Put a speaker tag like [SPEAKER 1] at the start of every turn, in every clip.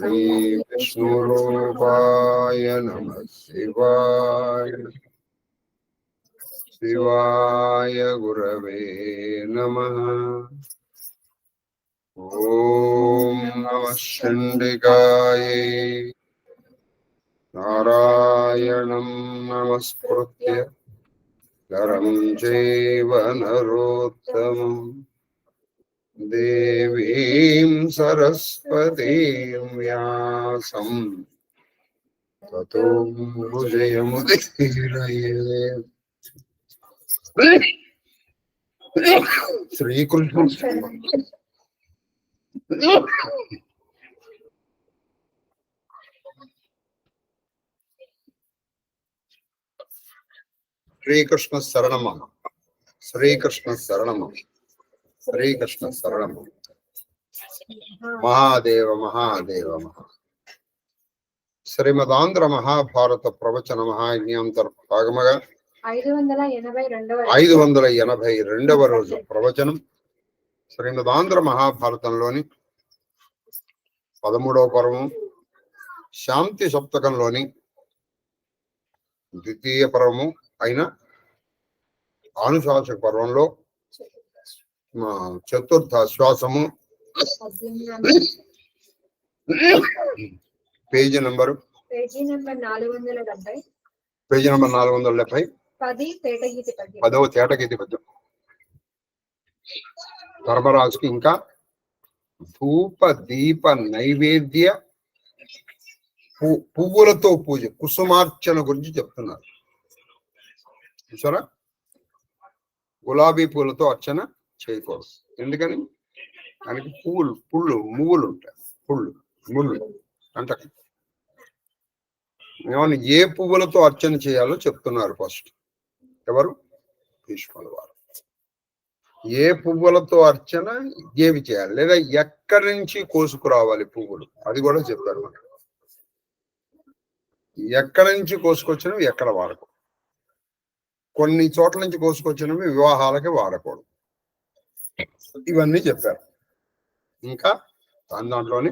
[SPEAKER 1] श्री विष्णुरूपाय नमः शिवाय शिवाय गुरवे नमः। ओम नमः चंडिकाय नारायणं नमस्कृत्य नरं चैव नरोत्तमम् देवीं सरस्वतीं व्यासं ततो जयमुदीरयेत्। श्रीकृष्ण श्रीकृष्ण शरणम श्रीकृष्ण शरणम श्रीकृष्ण शरणम महादेव महादेव महा। శ్రీమదాంధ్ర మహాభారత ప్రవచన మహాయజ్ఞాంతర్భాగముగా 582వ రోజు ప్రవచనం శ్రీమదాంధ్ర మహాభారతంలోని 13వ పర్వం శాంతి సప్తకంలోని ద్వితీయ పర్వము అయిన ఆనుశాసక పర్వంలో చతుర్థ శ్వాసము పేజీ నంబర్ 470 10వ తేటగీతి పద్యం. ధర్మరాజుకి ఇంకా ధూప దీప నైవేద్య పువ్వులతో పూజ కుసుమార్చన గురించి చెప్తున్నారు. చూసారా, గులాబీ పూలతో అర్చన చేయకూడదు. ఎందుకని? దానికి మువ్వులు ఉంటాయి, ముళ్ళు అంట. ఏమన్నా ఏ పువ్వులతో అర్చన చేయాలో చెప్తున్నారు. ఫస్ట్ ఎవరు? భీష్ముల వారు. ఏ పువ్వులతో అర్చన ఏవి చేయాలి, లేదా ఎక్కడి నుంచి కోసుకురావాలి పువ్వులు, అది కూడా చెప్పారు. మనకు ఎక్కడి నుంచి కోసుకొచ్చినవి ఎక్కడ వాడకూడదు. కొన్ని చోట్ల నుంచి కోసుకొచ్చినవి వివాహాలకి వాడకూడదు. ఇవన్నీ చెప్పారు. ఇంకా దాంట్లోనే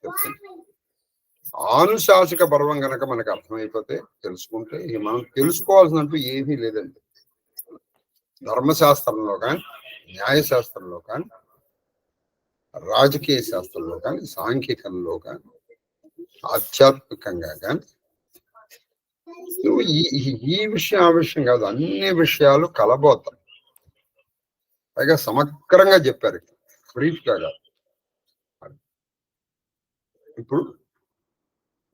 [SPEAKER 1] చెప్తుంది. ఆనుశాసక పర్వం కనుక మనకు అర్థమైపోతే తెలుసుకుంటే మనం తెలుసుకోవాల్సినట్టు ఏమీ లేదండి. ధర్మశాస్త్రంలో కానీ, న్యాయశాస్త్రంలో కానీ, రాజకీయ శాస్త్రంలో కానీ, సాంఘికంలో కానీ, ఆధ్యాత్మికంగా కానీ ఈ విషయం ఆ విషయం కాదు, అన్ని విషయాలు కలబోతాం. పైగా సమగ్రంగా చెప్పారు, బ్రీఫ్ గా కాదు. ఇప్పుడు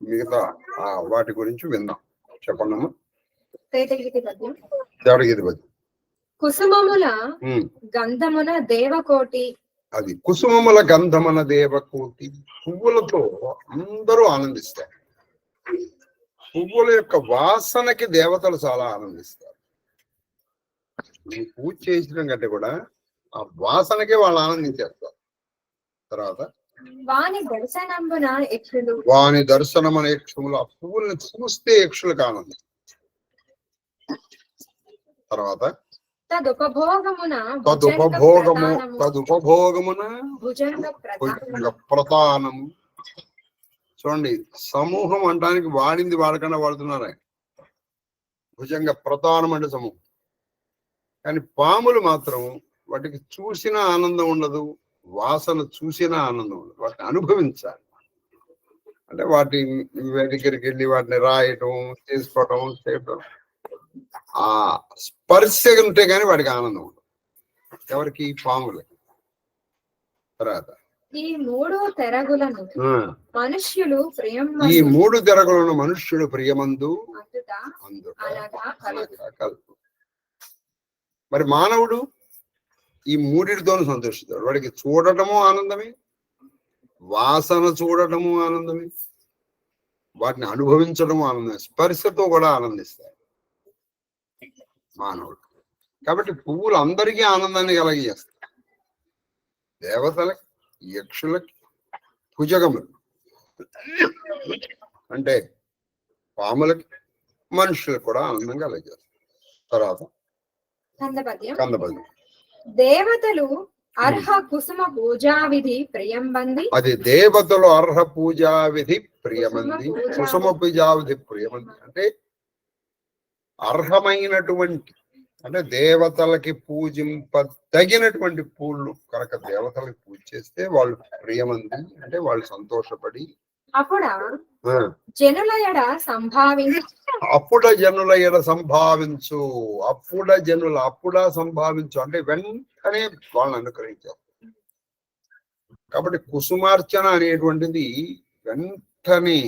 [SPEAKER 1] మిగతా వాటి గురించి విందాం. చెప్పండమ్మా.
[SPEAKER 2] తేటగీతి పద్యం. కుసుమముల గంధమున దేవకోటి.
[SPEAKER 1] అది కుసుమముల గంధమున దేవకోటి. పువ్వులతో అందరూ ఆనందిస్తారు. పువ్వుల యొక్క వాసనకి దేవతలు చాలా ఆనందిస్తారు. పూజ చేసిన కంటే కూడా ఆ వాసనకే వాళ్ళు ఆనందించేస్తారు. తర్వాత
[SPEAKER 2] వాని
[SPEAKER 1] దర్శనమున యక్షులు. ఆ పువ్వుల్ని చూస్తే యక్షులకు ఆనందం. తర్వాత తదుపభోగమున భుజంగ ప్రధానము. చూడండి, సమూహం అంటానికి వాడింది వాడకుండా వాడుతున్నారా. భుజంగ ప్రధానం అంటే సమూహం. కానీ పాములు మాత్రం వాటికి చూసిన ఆనందం ఉండదు, వాసన చూసిన ఆనందం ఉండదు. వాటిని అనుభవించాలి. అంటే వాటి దగ్గరికి వెళ్ళి వాటిని రాయటం, చేసుకోవటం, చేయటం, ఆ స్పర్శ ఉంటే కానీ వాడికి ఆనందం ఉండదు. ఎవరికి? పాములకి. తర్వాత
[SPEAKER 2] ఈ మూడు తెరగులను
[SPEAKER 1] మనుష్యులు ప్రియమందు కలుపు. మరి మానవుడు ఈ మూడిటితోనూ సంతోషిస్తాడు. వాడికి చూడటము ఆనందమే, వాసన చూడటము ఆనందమే, వాటిని అనుభవించడము ఆనందమే, స్పర్శతో కూడా ఆనందిస్తాడు మానవుడు. కాబట్టి పువ్వులు అందరికీ ఆనందాన్ని కలిగజేస్తాయి. దేవతలకి, యక్షులకి, భుజగములు అంటే పాములకి, మనుషులకు కూడా ఆనందం కలిగజేస్తాయి. తర్వాత కందపద్యం.
[SPEAKER 2] దేవతలు అర్హ కుసుమ పూజా విధి ప్రియంబంది.
[SPEAKER 1] అది దేవతలు అర్హ పూజా విధి ప్రియమంది. కుసుమ పూజా విధి ప్రియమంది అంటే అర్హమైనటువంటి, అంటే దేవతలకి పూజింపదగినటువంటి పూలు కనుక దేవతలకి పూజ చేస్తే వాళ్ళు ప్రియమంది అంటే వాళ్ళు సంతోషపడి
[SPEAKER 2] అప్పుడా జనుల ఎడ సంభావించు.
[SPEAKER 1] అప్పుడ జనుల ఎడ సంభావించు. అప్పుడా సంభావించు అంటే వెంటనే వాళ్ళని అనుకరించారు. కాబట్టి కుసుమార్చన అనేటువంటిది వెంటనే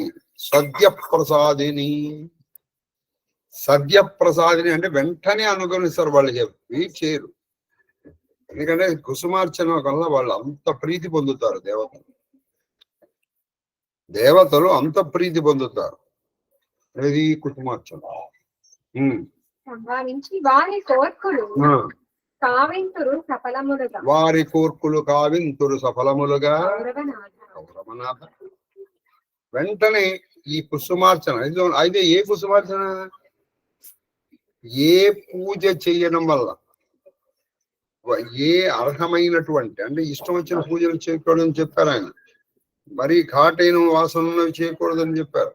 [SPEAKER 1] సద్యప్రసాదిని అంటే వెంటనే అనుకరిస్తారు. వాళ్ళు వెయిట్ చేయరు. ఎందుకంటే కుసుమార్చన వల్ల వాళ్ళు అంత ప్రీతి పొందుతారు. దేవతలు అంత ప్రీతి పొందుతారు. అది కుసుమార్చన.
[SPEAKER 2] సంభావించి వారి కోర్కులు కావింతురు సఫలములుగా
[SPEAKER 1] గౌరవనాథ. వెంటనే ఈ కుసుమార్చన అయితే ఏ కుసుమార్చన, ఏ పూజ చేయడం వల్ల, ఏ అర్హమైనటువంటి అంటే ఇష్టం వచ్చిన పూజలు చేయకూడదని చెప్పారు ఆయన. మరీ ఘాటైన వాసనలు చేయకూడదని చెప్పారు.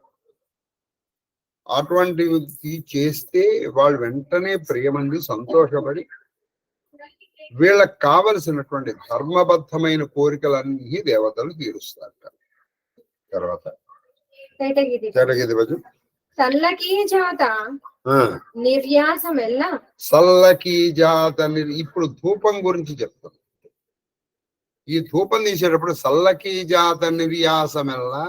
[SPEAKER 1] అటువంటివి చేస్తే వాళ్ళు వెంటనే ప్రియమంది సంతోషపడి వీళ్ళకి కావలసినటువంటి ధర్మబద్ధమైన కోరికలన్నీ దేవతలు తీరుస్తారట. తర్వాత తేటగిది భజు
[SPEAKER 2] సల్లకీ జాత నిర్యాసమెల్లా.
[SPEAKER 1] సల్లకీ జాత ఇప్పుడు ధూపం గురించి చెప్తాం. ఈ ధూపం తీసేటప్పుడు సల్లకీ జాత నిర్యాసమెల్లా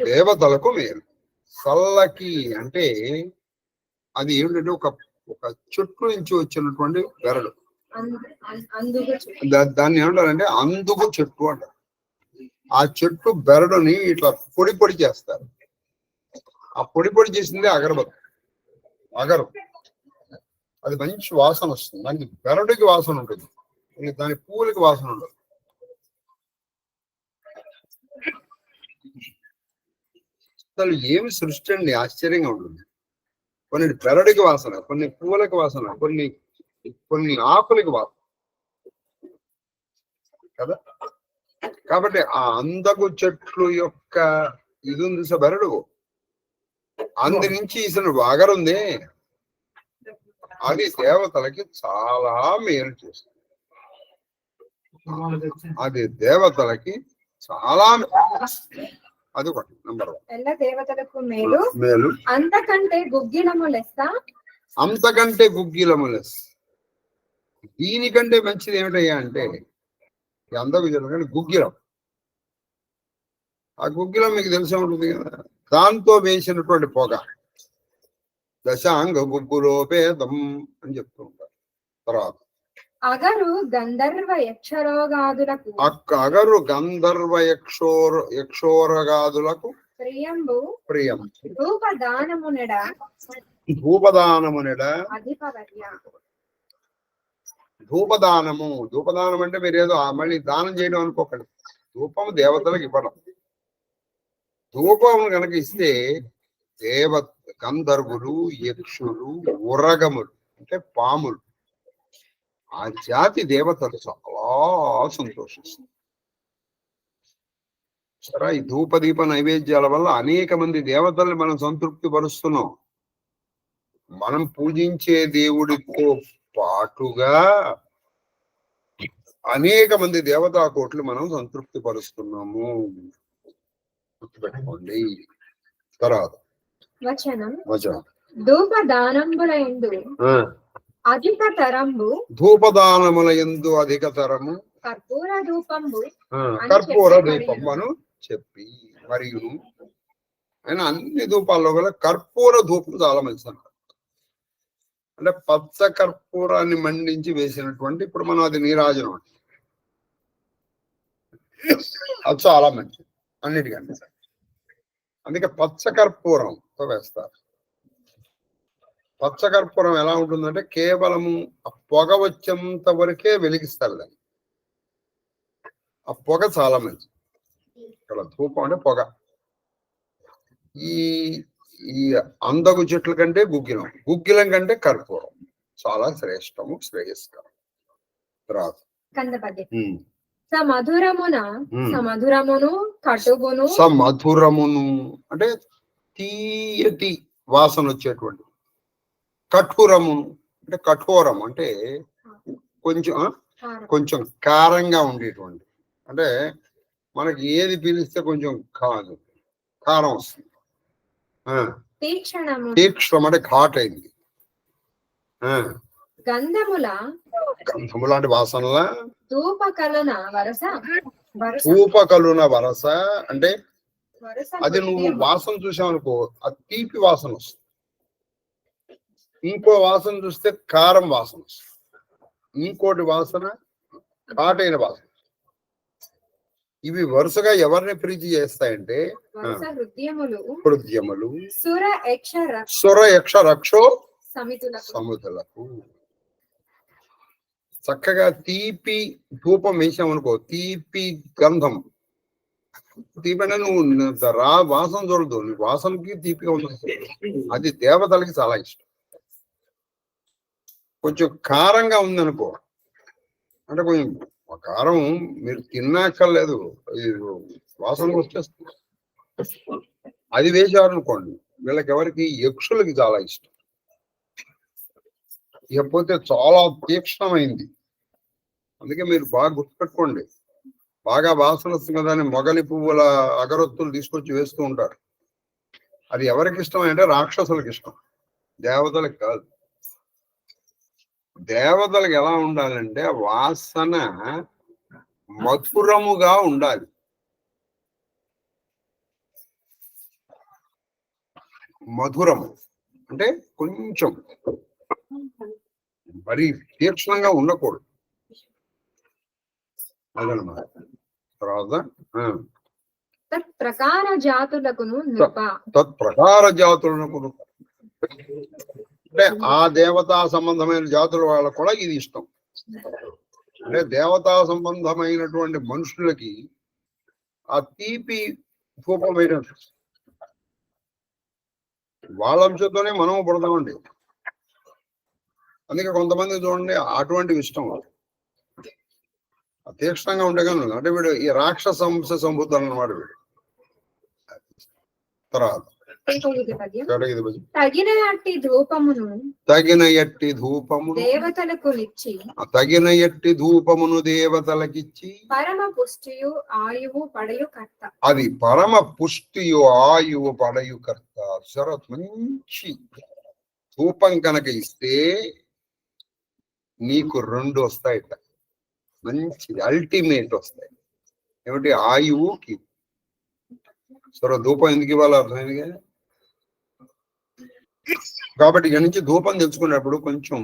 [SPEAKER 1] దేవతలకు మేలు. సల్లకి అంటే అది ఏమిటంటే ఒక చెట్టు నుంచి వచ్చినటువంటి బెరడు. దాన్ని ఏమంటారంటే అందుకు చెట్టు అంటారు. ఆ చెట్టు బెరడుని ఇట్లా పొడి పొడి చేస్తారు. ఆ పొడి పొడి చేసింది అగరు. అది మంచి వాసన వస్తుంది. దానికి బెరడుకి వాసన ఉంటుంది, దాని పువ్వులకి వాసన ఉండదు. అసలు ఏమి సృష్టి అండి, ఆశ్చర్యంగా ఉంటుంది. కొన్ని బెరడుకి వాసన, కొన్ని పువ్వులకి వాసన, కొన్ని ఆకులకి వాసన కదా. కాబట్టి ఆ అందగు చెట్లు యొక్క ఇది ఉంది బెరడు, అందు నుంచి ఇసిన వాగరుంది, అది దేవతలకి చాలా మేలు చేస్తుంది. అది దేవతలకి చాలా అది ఒకటి నంబర్ 1.
[SPEAKER 2] దేవతలకు మేలు. అంతకంటే గుగ్గిలము లెస్స. దీనికంటే మంచిది ఏమిటయ్యా అంటే అందరూ గుగ్గిలం. ఆ గుగ్గిలం మీకు తెలిసే ఉంటుంది కదా, దాంతో వేసినటువంటి పొగ దశాంగ గుగ్గులోపేదం అని చెప్తూ ఉంటారు. తర్వాత అగరు గంధర్వ యక్షోరగాదులకు ప్రియం. ధూపదానమునెడ ధూపదానం అంటే మీరు ఏదో మళ్ళీ దానం చేయడం అనుకోకండి. ధూపము దేవతలకు ఇవ్వడం. ధూపము కనుక ఇస్తే గంధర్వులు, యక్షులు, ఉరగములు అంటే పాములు, ఆ జాతి దేవతలు చాలా సంతోషిస్తారు. సరే, ఈ ధూపదీప నైవేద్యాల వల్ల అనేక మంది దేవతల్ని మనం సంతృప్తి పరుస్తున్నాం. మనం పూజించే దేవుడితో పాటుగా అనేక మంది దేవతా కోట్లు మనం సంతృప్తి పరుస్తున్నాము. గుర్తుపెట్టుకోండి. తర్వాత వచనం ధూపదానములందు అధిక తరము కర్పూర
[SPEAKER 1] ధూపము చెప్పి, మరియు ఆయన అన్ని ధూపాల్లో గల కర్పూర ధూపం చాలా మంచిది అన్నారు. అంటే పచ్చ కర్పూరాన్ని మండించి వేసినటువంటి, ఇప్పుడు మనం అది నీరాజనం అంటే అది చాలా మంచిది అన్నిటికంటే. అందుకే పచ్చ కర్పూరంతో వేస్తారు. పచ్చ కర్పూరం ఎలా ఉంటుందంటే కేవలము ఆ పొగ వచ్చేంత వరకే వెలిగిస్తారు దాన్ని. ఆ పొగ చాలా మంచిది. ఇక్కడ ధూపం అంటే పొగ. ఈ అందగు చెట్ల కంటే గుగ్గిలం కంటే కర్పూరం చాలా శ్రేష్టము, శ్రేయస్కరం. తర్వాత
[SPEAKER 2] కందపద్యం. సమధురమును కటువును.
[SPEAKER 1] సమధురమును అంటే తీయటి వాసన వచ్చేటువంటి, కఠోరమును అంటే కఠోరం అంటే కొంచెం కారంగా ఉండేటువంటి, అంటే మనకి ఏది పీలిస్తే కొంచెం కారం వస్తుంది. తీక్షణం అంటే ఘాట్ అయింది.
[SPEAKER 2] గంధముల
[SPEAKER 1] అంటే వాసనల
[SPEAKER 2] ధూపకలున
[SPEAKER 1] వరస అంటే అది నువ్వు వాసన చూసావనుకో అది తీపి వాసన వస్తుంది. ఇంకో వాసన చూస్తే కారం వాసన వస్తుంది. ఇంకోటి వాసన ఘాటైన వాసన. ఇవి వరుసగా ఎవరిని ప్రీతి చేస్తాయంటే హృదయములు సుర యక్ష రక్షో సముతులకు. చక్కగా తీపి ధూపం వేసామనుకో, తీపి గంధం, తీపి అంటే నువ్వు వాసన చూడదు, నీ వాసనకి తీపిగా ఉంటుంది. అది దేవతలకి చాలా ఇష్టం. కొంచెం కారంగా ఉందనుకో, అంటే కొంచెం కారం మీరు తిన్నాకర్లేదు, వాసన వచ్చేస్తుంది. అది వేసారనుకోండి, వీళ్ళకి ఎవరికి యక్షులకి చాలా ఇష్టం. ఇకపోతే చాలా తీక్షణమైంది. అందుకే మీరు బాగా గుర్తుపెట్టుకోండి, బాగా వాసన వస్తుంది కదా అని మొగలి పువ్వుల అగరొత్తులు తీసుకొచ్చి వేస్తూ ఉంటారు. అది ఎవరికి ఇష్టం అంటే రాక్షసులకు ఇష్టం, దేవతలకు కాదు. దేవతలకు ఎలా ఉండాలంటే వాసన మధురముగా ఉండాలి. మధురము అంటే కొంచెం మరి తీక్షణంగా ఉండకూడదు. అదనమాట. తర్వాత
[SPEAKER 2] తత్ప్రకార జాతులకు
[SPEAKER 1] అంటే ఆ దేవతా సంబంధమైన జాతుల వాళ్ళకు కూడా ఇది ఇష్టం. అంటే దేవతా సంబంధమైనటువంటి మనుషులకి ఆ తీపి ధూపమైన వాళ్ళ అంశంతోనే మనం పడతామండి. అందుకే కొంతమంది చూడండి అటువంటివి ఇష్టం, తీక్షణంగా ఉండే కానీ. అంటే వీడు ఈ రాక్షస సంబుద్ధం అన్నమాట వీడు. తర్వాత
[SPEAKER 2] తగిన ఎట్టి ధూపమును
[SPEAKER 1] దేవతలకిచ్చి
[SPEAKER 2] పరమ పుష్టియు ఆయువు పడయు కర్త.
[SPEAKER 1] అది పరమ పుష్టియు ఆయువు పడయు కర్త. మంచి ధూపం కనుక ఇస్తే నీకు 2 వస్తాయట, మంచిది అల్టిమేట్ వస్తాయి. ఏమిటి? ఆయువుకి. ధూపం ఎందుకు ఇవ్వాలో అర్థమైందిగా. కాబట్టి ఇక నుంచి ధూపం తెచ్చుకున్నప్పుడు కొంచెం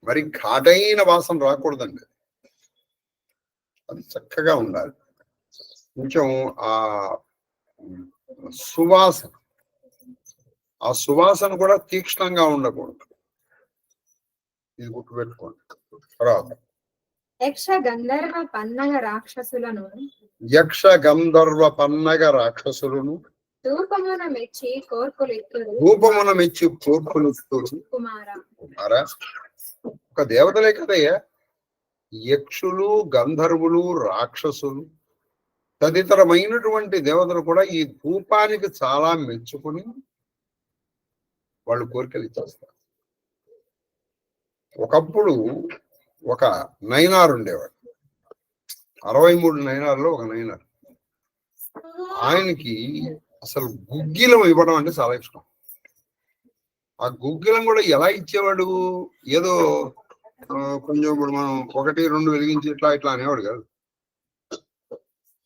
[SPEAKER 1] మరి ఘాటైన వాసన రాకూడదండి, అది చక్కగా ఉండాలి. కొంచెం ఆ సువాసన కూడా తీక్షణంగా ఉండకూడదు. ఇది గుర్తుపెట్టుకోండి. తర్వాత
[SPEAKER 2] యక్ష గంధర్వ పన్నగ రాక్షసులను ధూపమున మెచ్చి కోర్కులిత్తురు.
[SPEAKER 1] ఒక దేవతలే కదయ్యా, యక్షులు, గంధర్వులు, రాక్షసులు తదితరమైనటువంటి దేవతలు కూడా ఈ ధూపానికి చాలా మెచ్చుకుని వాళ్ళు కోరికలు ఇచ్చేస్తారు. ఒకప్పుడు ఒక నయనార్ ఉండేవాడు, 63 నయనార్లో ఒక నయనార్. ఆయనకి అసలు గుగ్గిలం ఇవ్వడం అంటే చాలా ఇష్టం. ఆ గుగ్గిలం కూడా ఎలా ఇచ్చేవాడు, ఏదో కొంచెం ఇప్పుడు మనం 1, 2 వెలిగించి ఇట్లా అనేవాడు కాదు.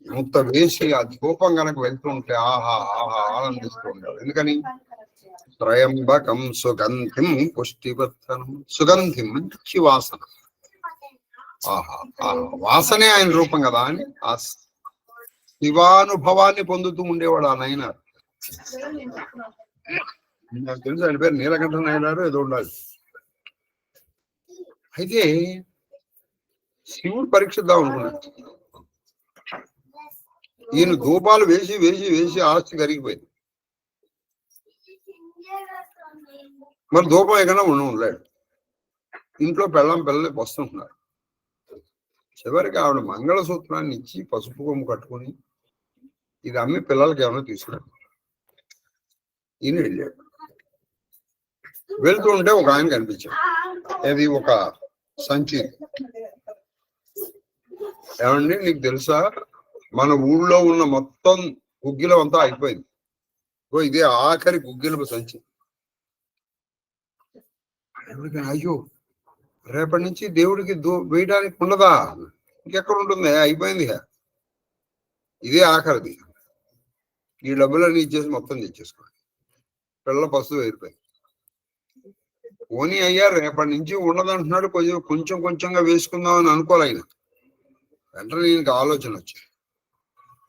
[SPEAKER 1] ఇంత వేసి ఆ ధూపం కనుక వెళ్తూ ఉంటే ఆహా ఆహా ఆనందిస్తూ ఉండేవాడు. ఎందుకని? త్రయంబకం సుగంధిం పుష్టివర్ధనం. సుగంధిం మంచి వాసన, ఆహా వాసనే ఆయన రూపం కదా అని ఆ శివానుభవాన్ని పొందుతూ ఉండేవాడు ఆ నయనార్. నాకు తెలుసు ఆయన పేరు నీలకంఠ నయనారు ఏదో ఉండాలి. అయితే శివుడు పరీక్షిద్దాం అనుకున్నాడు. ఈయన ధూపాలు వేసి వేసి వేసి ఆస్తి కరిగిపోయింది. మరి ధూపం ఎక్కడ ఉండలేడు. ఇంట్లో పెళ్ళం పిల్లలు వస్తుంటున్నారు. చివరికి ఆవిడ మంగళసూత్రాన్ని ఇచ్చి పసుపు కొమ్ము కట్టుకుని ఇది అమ్మి పిల్లలకి ఏమైనా తీసుకున్నాడు. ఈయన వెళ్ళాడు. వెళ్తూ ఉంటే ఒక ఆయన కనిపించాడు. అది ఒక సంచి. ఏమండి నీకు తెలుసా మన ఊళ్ళో ఉన్న మొత్తం గుగ్గిలం అంతా అయిపోయింది, ఇదే ఆఖరి గుగ్గిలపు సంచి. అయ్యో రేపటి నుంచి దేవుడికి వేయడానికి ఉండదా? ఇంకెక్కడ ఉంటుంది, అయిపోయింది, ఇదే ఆఖరిది, ఈ డబ్బులన్నీ ఇచ్చేసి మొత్తం తెచ్చేసుకోండి. పిల్లల పసుపు వేరిపోయింది. పోనీ అయ్యా రేపటి నుంచి ఉండదంటున్నాడు, కొంచెం కొంచెంగా వేసుకుందాం అని అనుకోలేను. వెంటనే ఈయనకి ఆలోచన వచ్చింది,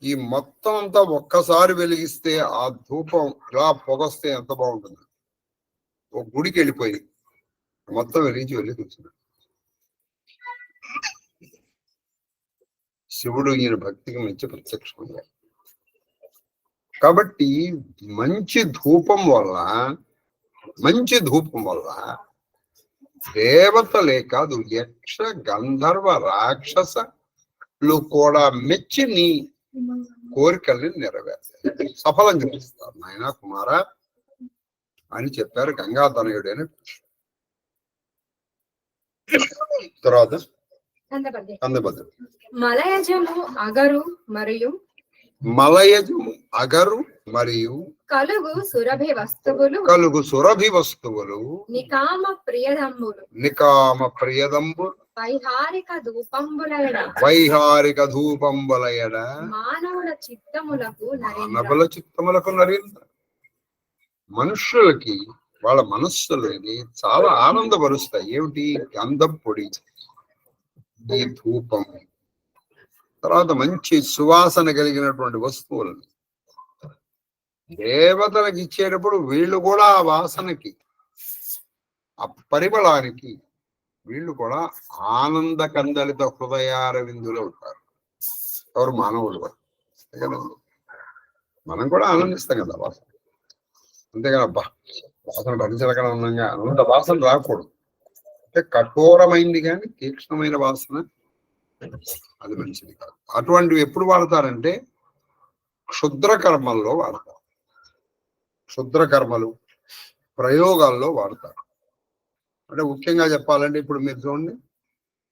[SPEAKER 1] ఈ మొత్తం అంతా ఒక్కసారి వెలిగిస్తే ఆ ధూపం ఇలా పొగొస్తే ఎంత బాగుంటుంది. ఒక గుడికి వెళ్ళిపోయి మొత్తం వెలిగించి వెళ్ళి కూర్చున్నాడు. శివుడు ఈయన భక్తికి మెచ్చి ప్రత్యక్షమయ్యాడు. కాబట్టి మంచి ధూపం వల్ల దేవతలే కాదు యక్ష గంధర్వ రాక్షసలు కూడా మెచ్చి నీ కోరికల్ని నెరవేర్చారు, సఫలం చేస్తారు నాయన కుమార అని చెప్పారు గంగాధనయుడైన. తర్వాత
[SPEAKER 2] మలయజము అగరు మరియు కలుగు సురభి వస్తువులు నికామ ప్రియదంబు వైహారిక ధూపంబులయడ మానవుల చిత్తములకు నరేంద్ర. మనుషులకి వాళ్ళ మనస్సులని చాలా ఆనందపరుస్తాయి. ఏమిటి? గంధం పొడి, ఈ ధూపం, తర్వాత మంచి సువాసన కలిగినటువంటి వస్తువులని దేవతలకు ఇచ్చేటప్పుడు వీళ్ళు కూడా ఆ వాసనకి, ఆ పరిమళానికి వీళ్ళు కూడా ఆనంద కందలిత హృదయార విందులో ఉంటారు. ఎవరు? మానవులు కూడా. మనం కూడా ఆనందిస్తాం కదా వాసన, అంతేగాని అబ్బా వాసన పరిచలకరంగా అంత వాసన రాకూడదు. అంటే కఠోరమైంది కానీ తీక్ష్ణమైన వాసన అది మంచిది కాదు. అటువంటివి ఎప్పుడు వాడతారంటే క్షుద్ర కర్మల్లో వాడతారు, క్షుద్ర కర్మలు ప్రయోగాల్లో వాడతారు. అంటే ముఖ్యంగా చెప్పాలంటే ఇప్పుడు మీరు చూడండి,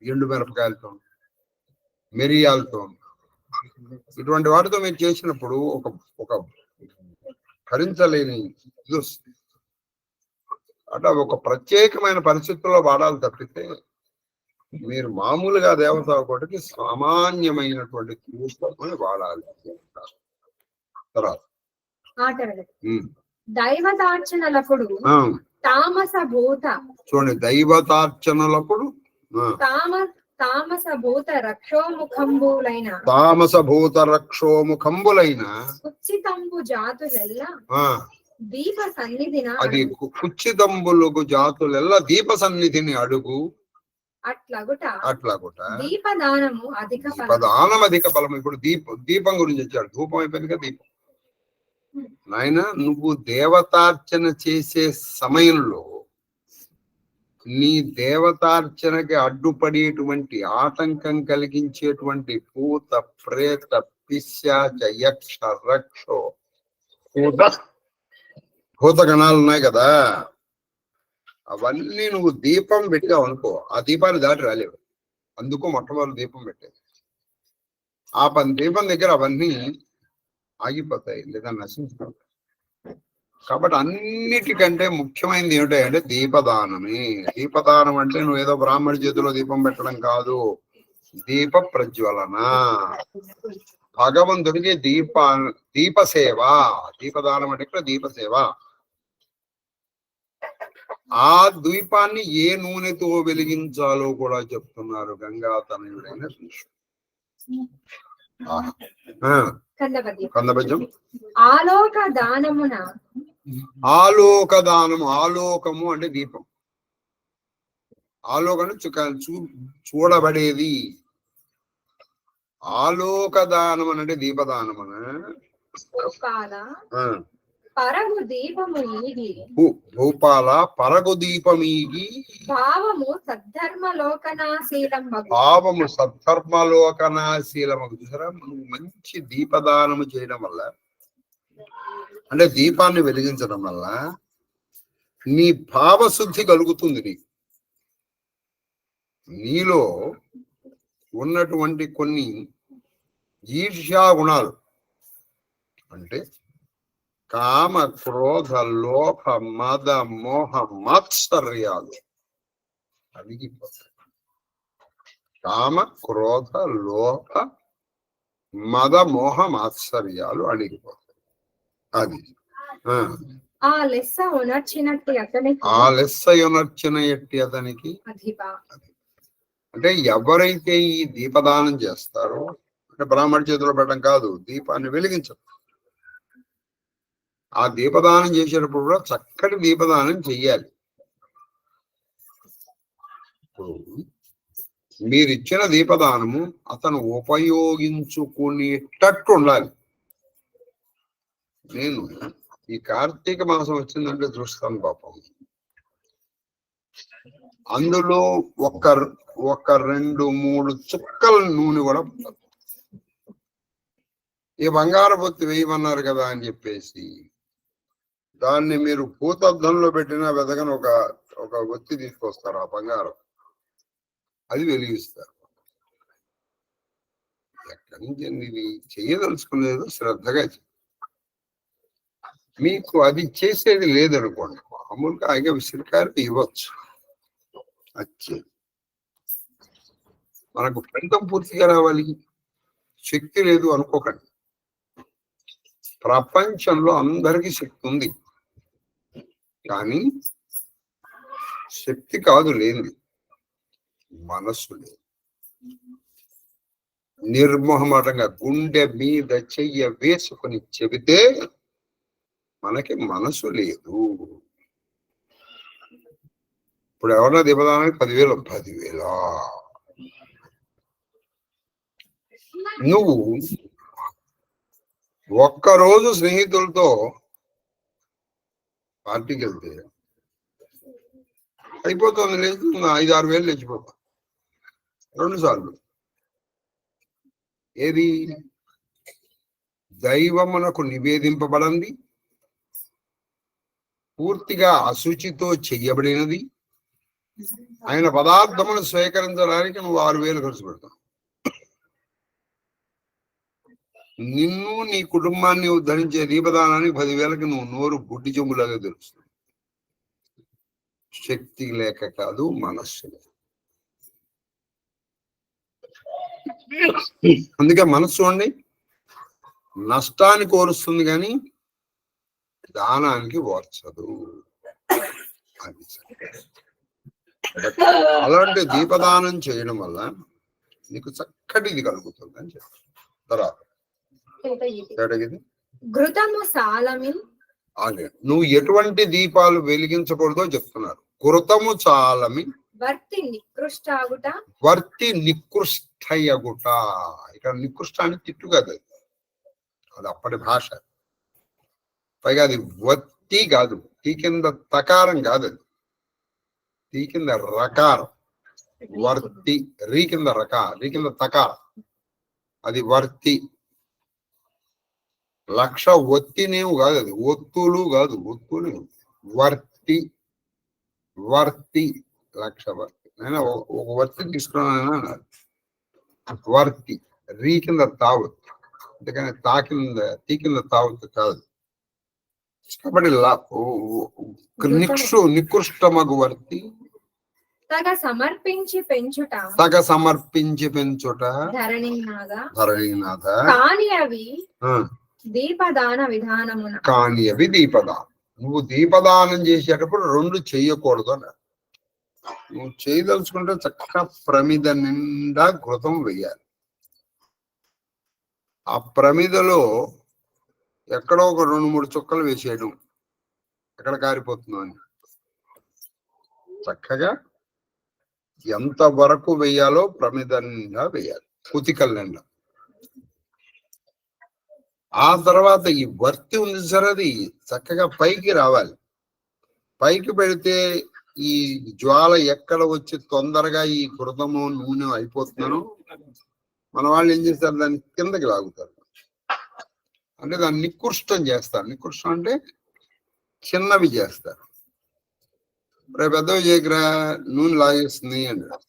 [SPEAKER 2] ఎండు మిరపకాయలతో, మిరియాలతో, ఇటువంటి వాటితో మీరు చేసినప్పుడు ఒక భరించలేని ఇది వస్తుంది. అంటే ఒక ప్రత్యేకమైన పరిస్థితుల్లో వాడాలి తప్పితే మీరు మామూలుగా దేవత ఒకటికి సామాన్యమైనటువంటి తీసుకొని వాడాలి. తర్వాత దైవతార్చనలప్పుడు తామస భూత,
[SPEAKER 1] చూడండి, దైవతార్చనలప్పుడు
[SPEAKER 2] తామస భూత రక్షోముఖంబులైన కుచ్చితంబు జాతులెల్లా దీప సన్నిధిన,
[SPEAKER 1] అది కుచ్చితంబులకు జాతులెల్లా దీప సన్నిధిని అడుగు. అట్లాగుట
[SPEAKER 2] దీపదానము అధిక
[SPEAKER 1] బలం. ఇప్పుడు దీపం గురించి వచ్చాడు. ధూపం అయిపోయింది కదా, దీపం. నాయన నువ్వు దేవతార్చన చేసే సమయంలో నీ దేవతార్చనకి అడ్డుపడేటువంటి, ఆటంకం కలిగించేటువంటి భూత ప్రేత పిశాచ యక్ష రక్షో భూత గణాలు ఉన్నాయి కదా, అవన్నీ నువ్వు దీపం పెట్టావు అనుకో, ఆ దీపాన్ని దాటి రాలేవు. అందుకు మొట్టమొదటి దీపం పెట్టేది. ఆ దీపం దగ్గర అవన్నీ ఆగిపోతాయి లేదా నశించుకుంటాయి. కాబట్టి అన్నిటికంటే ముఖ్యమైనది ఏమిటంటే దీపదానమే. దీపదానం అంటే నువ్వు ఏదో బ్రాహ్మణ చేతిలో దీపం పెట్టడం కాదు, దీప ప్రజ్వలన, భగవంతుడికి దీపసేవ. దీపదానం అంటే ఇక్కడ దీపసేవ. ఆ ద్వీపాన్ని ఏ నూనెతో వెలిగించాలో కూడా చెప్తున్నారు గంగాతనయుడైన విష్ణు. కందపద్యం.
[SPEAKER 2] ఆలోక దానమున,
[SPEAKER 1] ఆలోక దానము, ఆలోకము అంటే దీపం, ఆలోకను చూడబడేది. ఆలోక దానం అంటే దీపదానమున
[SPEAKER 3] పరగు దీపము ఈగి
[SPEAKER 1] భూపాల పరగు దీపమీగి
[SPEAKER 3] భావము సద్ధర్మలోకనాశీలంబగు.
[SPEAKER 1] భావము సద్ధర్మలోకనాశీలము. చూసారా, నువ్వు మంచి దీపదానము చేయడం వల్ల, అంటే దీపాన్ని వెలిగించడం వల్ల నీ భావశుద్ధి కలుగుతుంది. నీలో ఉన్నటువంటి కొన్ని ఈర్ష్యా గుణాలు, అంటే కామ క్రోధ లోభ మద మోహ మాత్సర్యాలు అడిగిపోతాయి. కామ క్రోధ లోభ మద మోహ మాత్సర్యాలు అడిగిపోతాయి. అది
[SPEAKER 3] ఆ లెస్స ఉనర్చినట్టి అతనికి
[SPEAKER 1] ఆ లెస్స ఉనర్చిన ఎట్టి అతనికి
[SPEAKER 3] అధిప.
[SPEAKER 1] అంటే ఎవరైతే ఈ దీపదానం చేస్తారో, అంటే బ్రాహ్మణ చేతిలో పెట్టడం కాదు, దీపాన్ని వెలిగించడం. ఆ దీపదానం చేసేటప్పుడు కూడా చక్కటి దీపదానం చెయ్యాలి. మీరిచ్చిన దీపదానము అతను ఉపయోగించుకునేటట్టు ఉండాలి. నేను ఈ కార్తీక మాసం వచ్చిందంటే చూస్తాను పాపం, అందులో ఒక 2-3 చుక్కల నూనె కూడా పుట్టదు. ఈ బంగారు పొత్తి వేయమన్నారు కదా అని చెప్పేసి దాన్ని మీరు భూతద్దంలో పెట్టినా వెదగని ఒక ఒత్తి తీసుకొస్తారు, ఆ బంగారం, అది వెలిగిస్తారు. ఎక్కడి నుంచి ఇది చెయ్యదలుచుకునేదో శ్రద్ధగా మీకు అది చేసేది లేదనుకోండి, మామూలుగా ఆగే విసిరికాయలు ఇవ్వచ్చు. వచ్చే మనకు ఫలితం పూర్తిగా రావాలి, శక్తి లేదు అనుకోకండి. ప్రపంచంలో అందరికీ శక్తి ఉంది, కానీ శక్తి కాదు లేనిది మనస్సు లేదు. నిర్మోహమాటంగా గుండె మీద చెయ్య వేసుకొని చెబితే మనకి మనసు లేదు. ఇప్పుడు ఎవరన్నా దీపదానానికి 10,000 నువ్వు ఒక్కరోజు స్నేహితులతో పార్టీకి వెళ్తే అయిపోతుంది, లేదు 5-6 వేలు లేచిపోతా 2 సార్లు. ఏది దైవమునకు నివేదింపబడింది, పూర్తిగా అశుచితో చెయ్యబడినది, ఆయన పదార్థమును స్వీకరించడానికి నువ్వు 6,000 ఖర్చు పెడతావు. నిన్ను నీ కుటుంబాన్ని ఉద్ధరించే దీపదానానికి 10,000కి నువ్వు నోరు గుడ్డి చెంబులాగా తెలుస్తుంది. శక్తి లేక కాదు, మనస్సు లేక. అందుకే మనస్సు అండి నష్టాన్ని కోరుస్తుంది కానీ దానానికి ఓర్చదు. అలాంటి దీపదానం చేయడం వల్ల నీకు చక్కటి ఇది కలుగుతుంది అని చెప్తారు. తర్వాత
[SPEAKER 3] ఘృతము సాలమిన్,
[SPEAKER 1] నువ్వు ఎటువంటి దీపాలు వెలిగించకూడదో చెప్తున్నారు. ఘృతము చాలమి
[SPEAKER 3] వర్తి నికృష్టాగుట,
[SPEAKER 1] వర్తి నికృష్టయగుట. ఇక్కడ నికృష్టాన్ని తిట్టు కాదు, అది అప్పటి భాష. పైగా అది వత్తి కాదు, తీ కింద తకారం కాదు, అది తీ కింద రకారం. వర్తి, రీ కింద రీ కింద తకారం, అది వర్తి. లక్ష ఒత్తినేవు కాదు, అది ఒత్తులు కాదు, ఒత్తులు. వర్తి, వర్తి, లక్ష వర్తి. నేను ఒక వర్తి తీసుకున్నాను, వర్తి. రీ కింద తావత్తు, అందుకని తీ కింద తావత్తు కాదు. కాబట్టి నికృష్టమగు వర్తి.
[SPEAKER 3] తగ సమర్పించి పెంచుట,
[SPEAKER 1] తగ సమర్పించి పెంచుట
[SPEAKER 3] ధరణినాథ. కాని అవి దీపదాన విధానమున,
[SPEAKER 1] కానీ అవి దీపదానం. నువ్వు దీపదానం చేసేటప్పుడు 2 చెయ్యకూడదు అన్నారు. నువ్వు చేయదలుచుకుంటే చక్కగా ప్రమిద నిండా ఘృతం వేయాలి. ఆ ప్రమిదలో ఎక్కడో ఒక 2-3 చుక్కలు వేసేయడం, ఎక్కడ కారిపోతుందో అని. చక్కగా ఎంత వరకు వేయాలో ప్రమిద నిండా వేయాలి, ఉతికల నిండా.
[SPEAKER 2] ఆ తర్వాత ఈ వర్తి ఉంది సార్, అది చక్కగా పైకి రావాలి. పైకి పెడితే ఈ జ్వాల ఎక్కడ వచ్చి తొందరగా ఈ కృతము నూనె అయిపోతున్నారో మన వాళ్ళు ఏం చేస్తారు, దాన్ని కిందకి లాగుతారు. అంటే దాన్ని నికృష్టం చేస్తారు. నికృష్టం అంటే చిన్నవి చేస్తారు. రేపు పెద్దవి చేయకరా, నూనె లాగేస్తుంది అంటారు.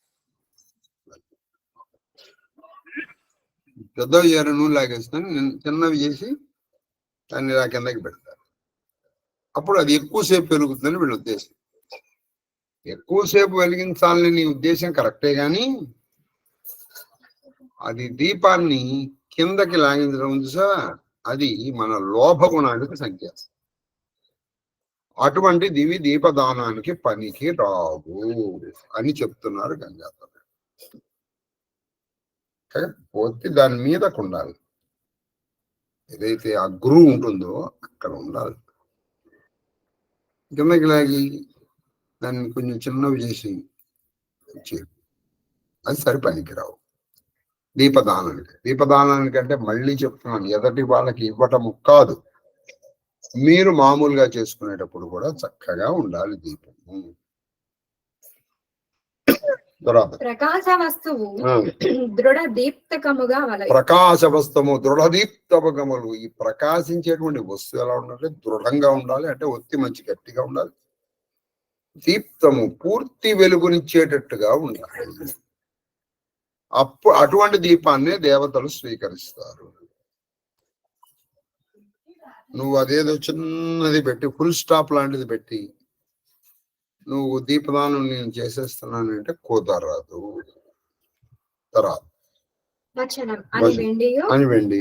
[SPEAKER 2] పెద్దవి చేయరు, నూనె లాగేస్తుంది, చిన్నవి చేసి దాన్ని ఇలా కిందకి పెడతారు. అప్పుడు అది ఎక్కువసేపు పెరుగుతుందని వీళ్ళ ఉద్దేశం. ఎక్కువసేపు వెలిగించాలని నీ ఉద్దేశం కరెక్టే, కానీ అది దీపాన్ని కిందకి లాగించడం ఉంది సార్, అది మన లోభ గుణానికి సంకేతం. అటువంటి దివి దీపదానానికి పనికి రావు అని చెప్తున్నారు గంగాధర్. పోతే దాని మీదకు ఉండాలి, ఏదైతే ఆ గురువు ఉంటుందో అక్కడ ఉండాలి. కిందకి లాగి దాన్ని కొంచెం చిన్నవి చేసి అది సరి పనికి రావు దీపదానానికి. దీపదానానికి అంటే మళ్ళీ చెప్తున్నాను, ఎదటి వాళ్ళకి ఇవ్వటము కాదు, మీరు మామూలుగా చేసుకునేటప్పుడు కూడా చక్కగా ఉండాలి దీపము.
[SPEAKER 3] ప్రకాశ వస్తువు దృఢ దీప్తకముగా
[SPEAKER 2] ప్రకాశ వస్తువు దృఢ దీప్తకములు. ఈ ప్రకాశించేటువంటి వస్తువు ఎలా ఉండాలి, దృఢంగా ఉండాలి, అంటే ఒత్తి మంచి గట్టిగా ఉండాలి. దీప్తము పూర్తి వెలుగునిచ్చేటట్టుగా ఉండాలి. అటువంటి దీపాన్నే దేవతలు స్వీకరిస్తారు. నువ్వు అదేదో చిన్నది పెట్టి ఫుల్ స్టాప్ లాంటిది పెట్టి నువ్వు దీపదానం నేను చేసేస్తున్నానంటే కుదరదు. తర్వాత అని వెండి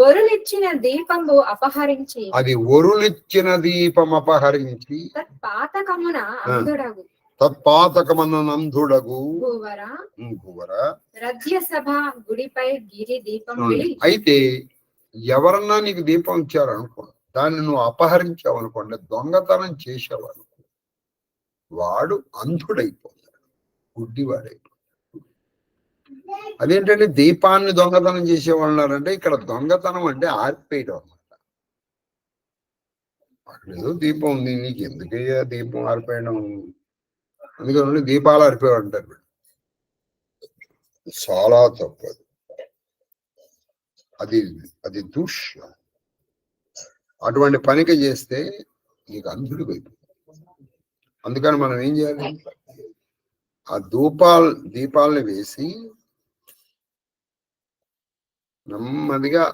[SPEAKER 3] వరులిచ్చిన దీపము అపహరించి,
[SPEAKER 2] అది వరులిచ్చిన దీపం అపహరించి
[SPEAKER 3] తత్పాతకమున అందుడగు
[SPEAKER 2] తత్పాతకమనందుడగు భువర
[SPEAKER 3] రజ్యసభ గుడిపై గిరి దీపం.
[SPEAKER 2] అయితే ఎవరన్నా నీకు దీపం ఇచ్చారనుకో, దాన్ని నువ్వు అపహరించావు అనుకోండి, దొంగతనం చేసేవాడు, వాడు అంధుడైపోతాడు, గుడ్డివాడైపోతాడు. అదేంటంటే దీపాన్ని దొంగతనం చేసేవాళ్ళంటే, ఇక్కడ దొంగతనం అంటే ఆర్పేయడం అన్నమాట. అక్కడ ఏదో దీపం ఉంది, నీకు ఎందుకయ్యా దీపం ఆర్పేయడం, అందుకని దీపాలు ఆర్పేవాడు అంటారు. చాలా తప్పదు, అది దూష్యం. అటువంటి పనికి చేస్తే నీకు అంధుడు అయిపోతుంది. అందుకని మనం ఏం చేయాలి, ఆ దీపాలని వేసి నెమ్మదిగా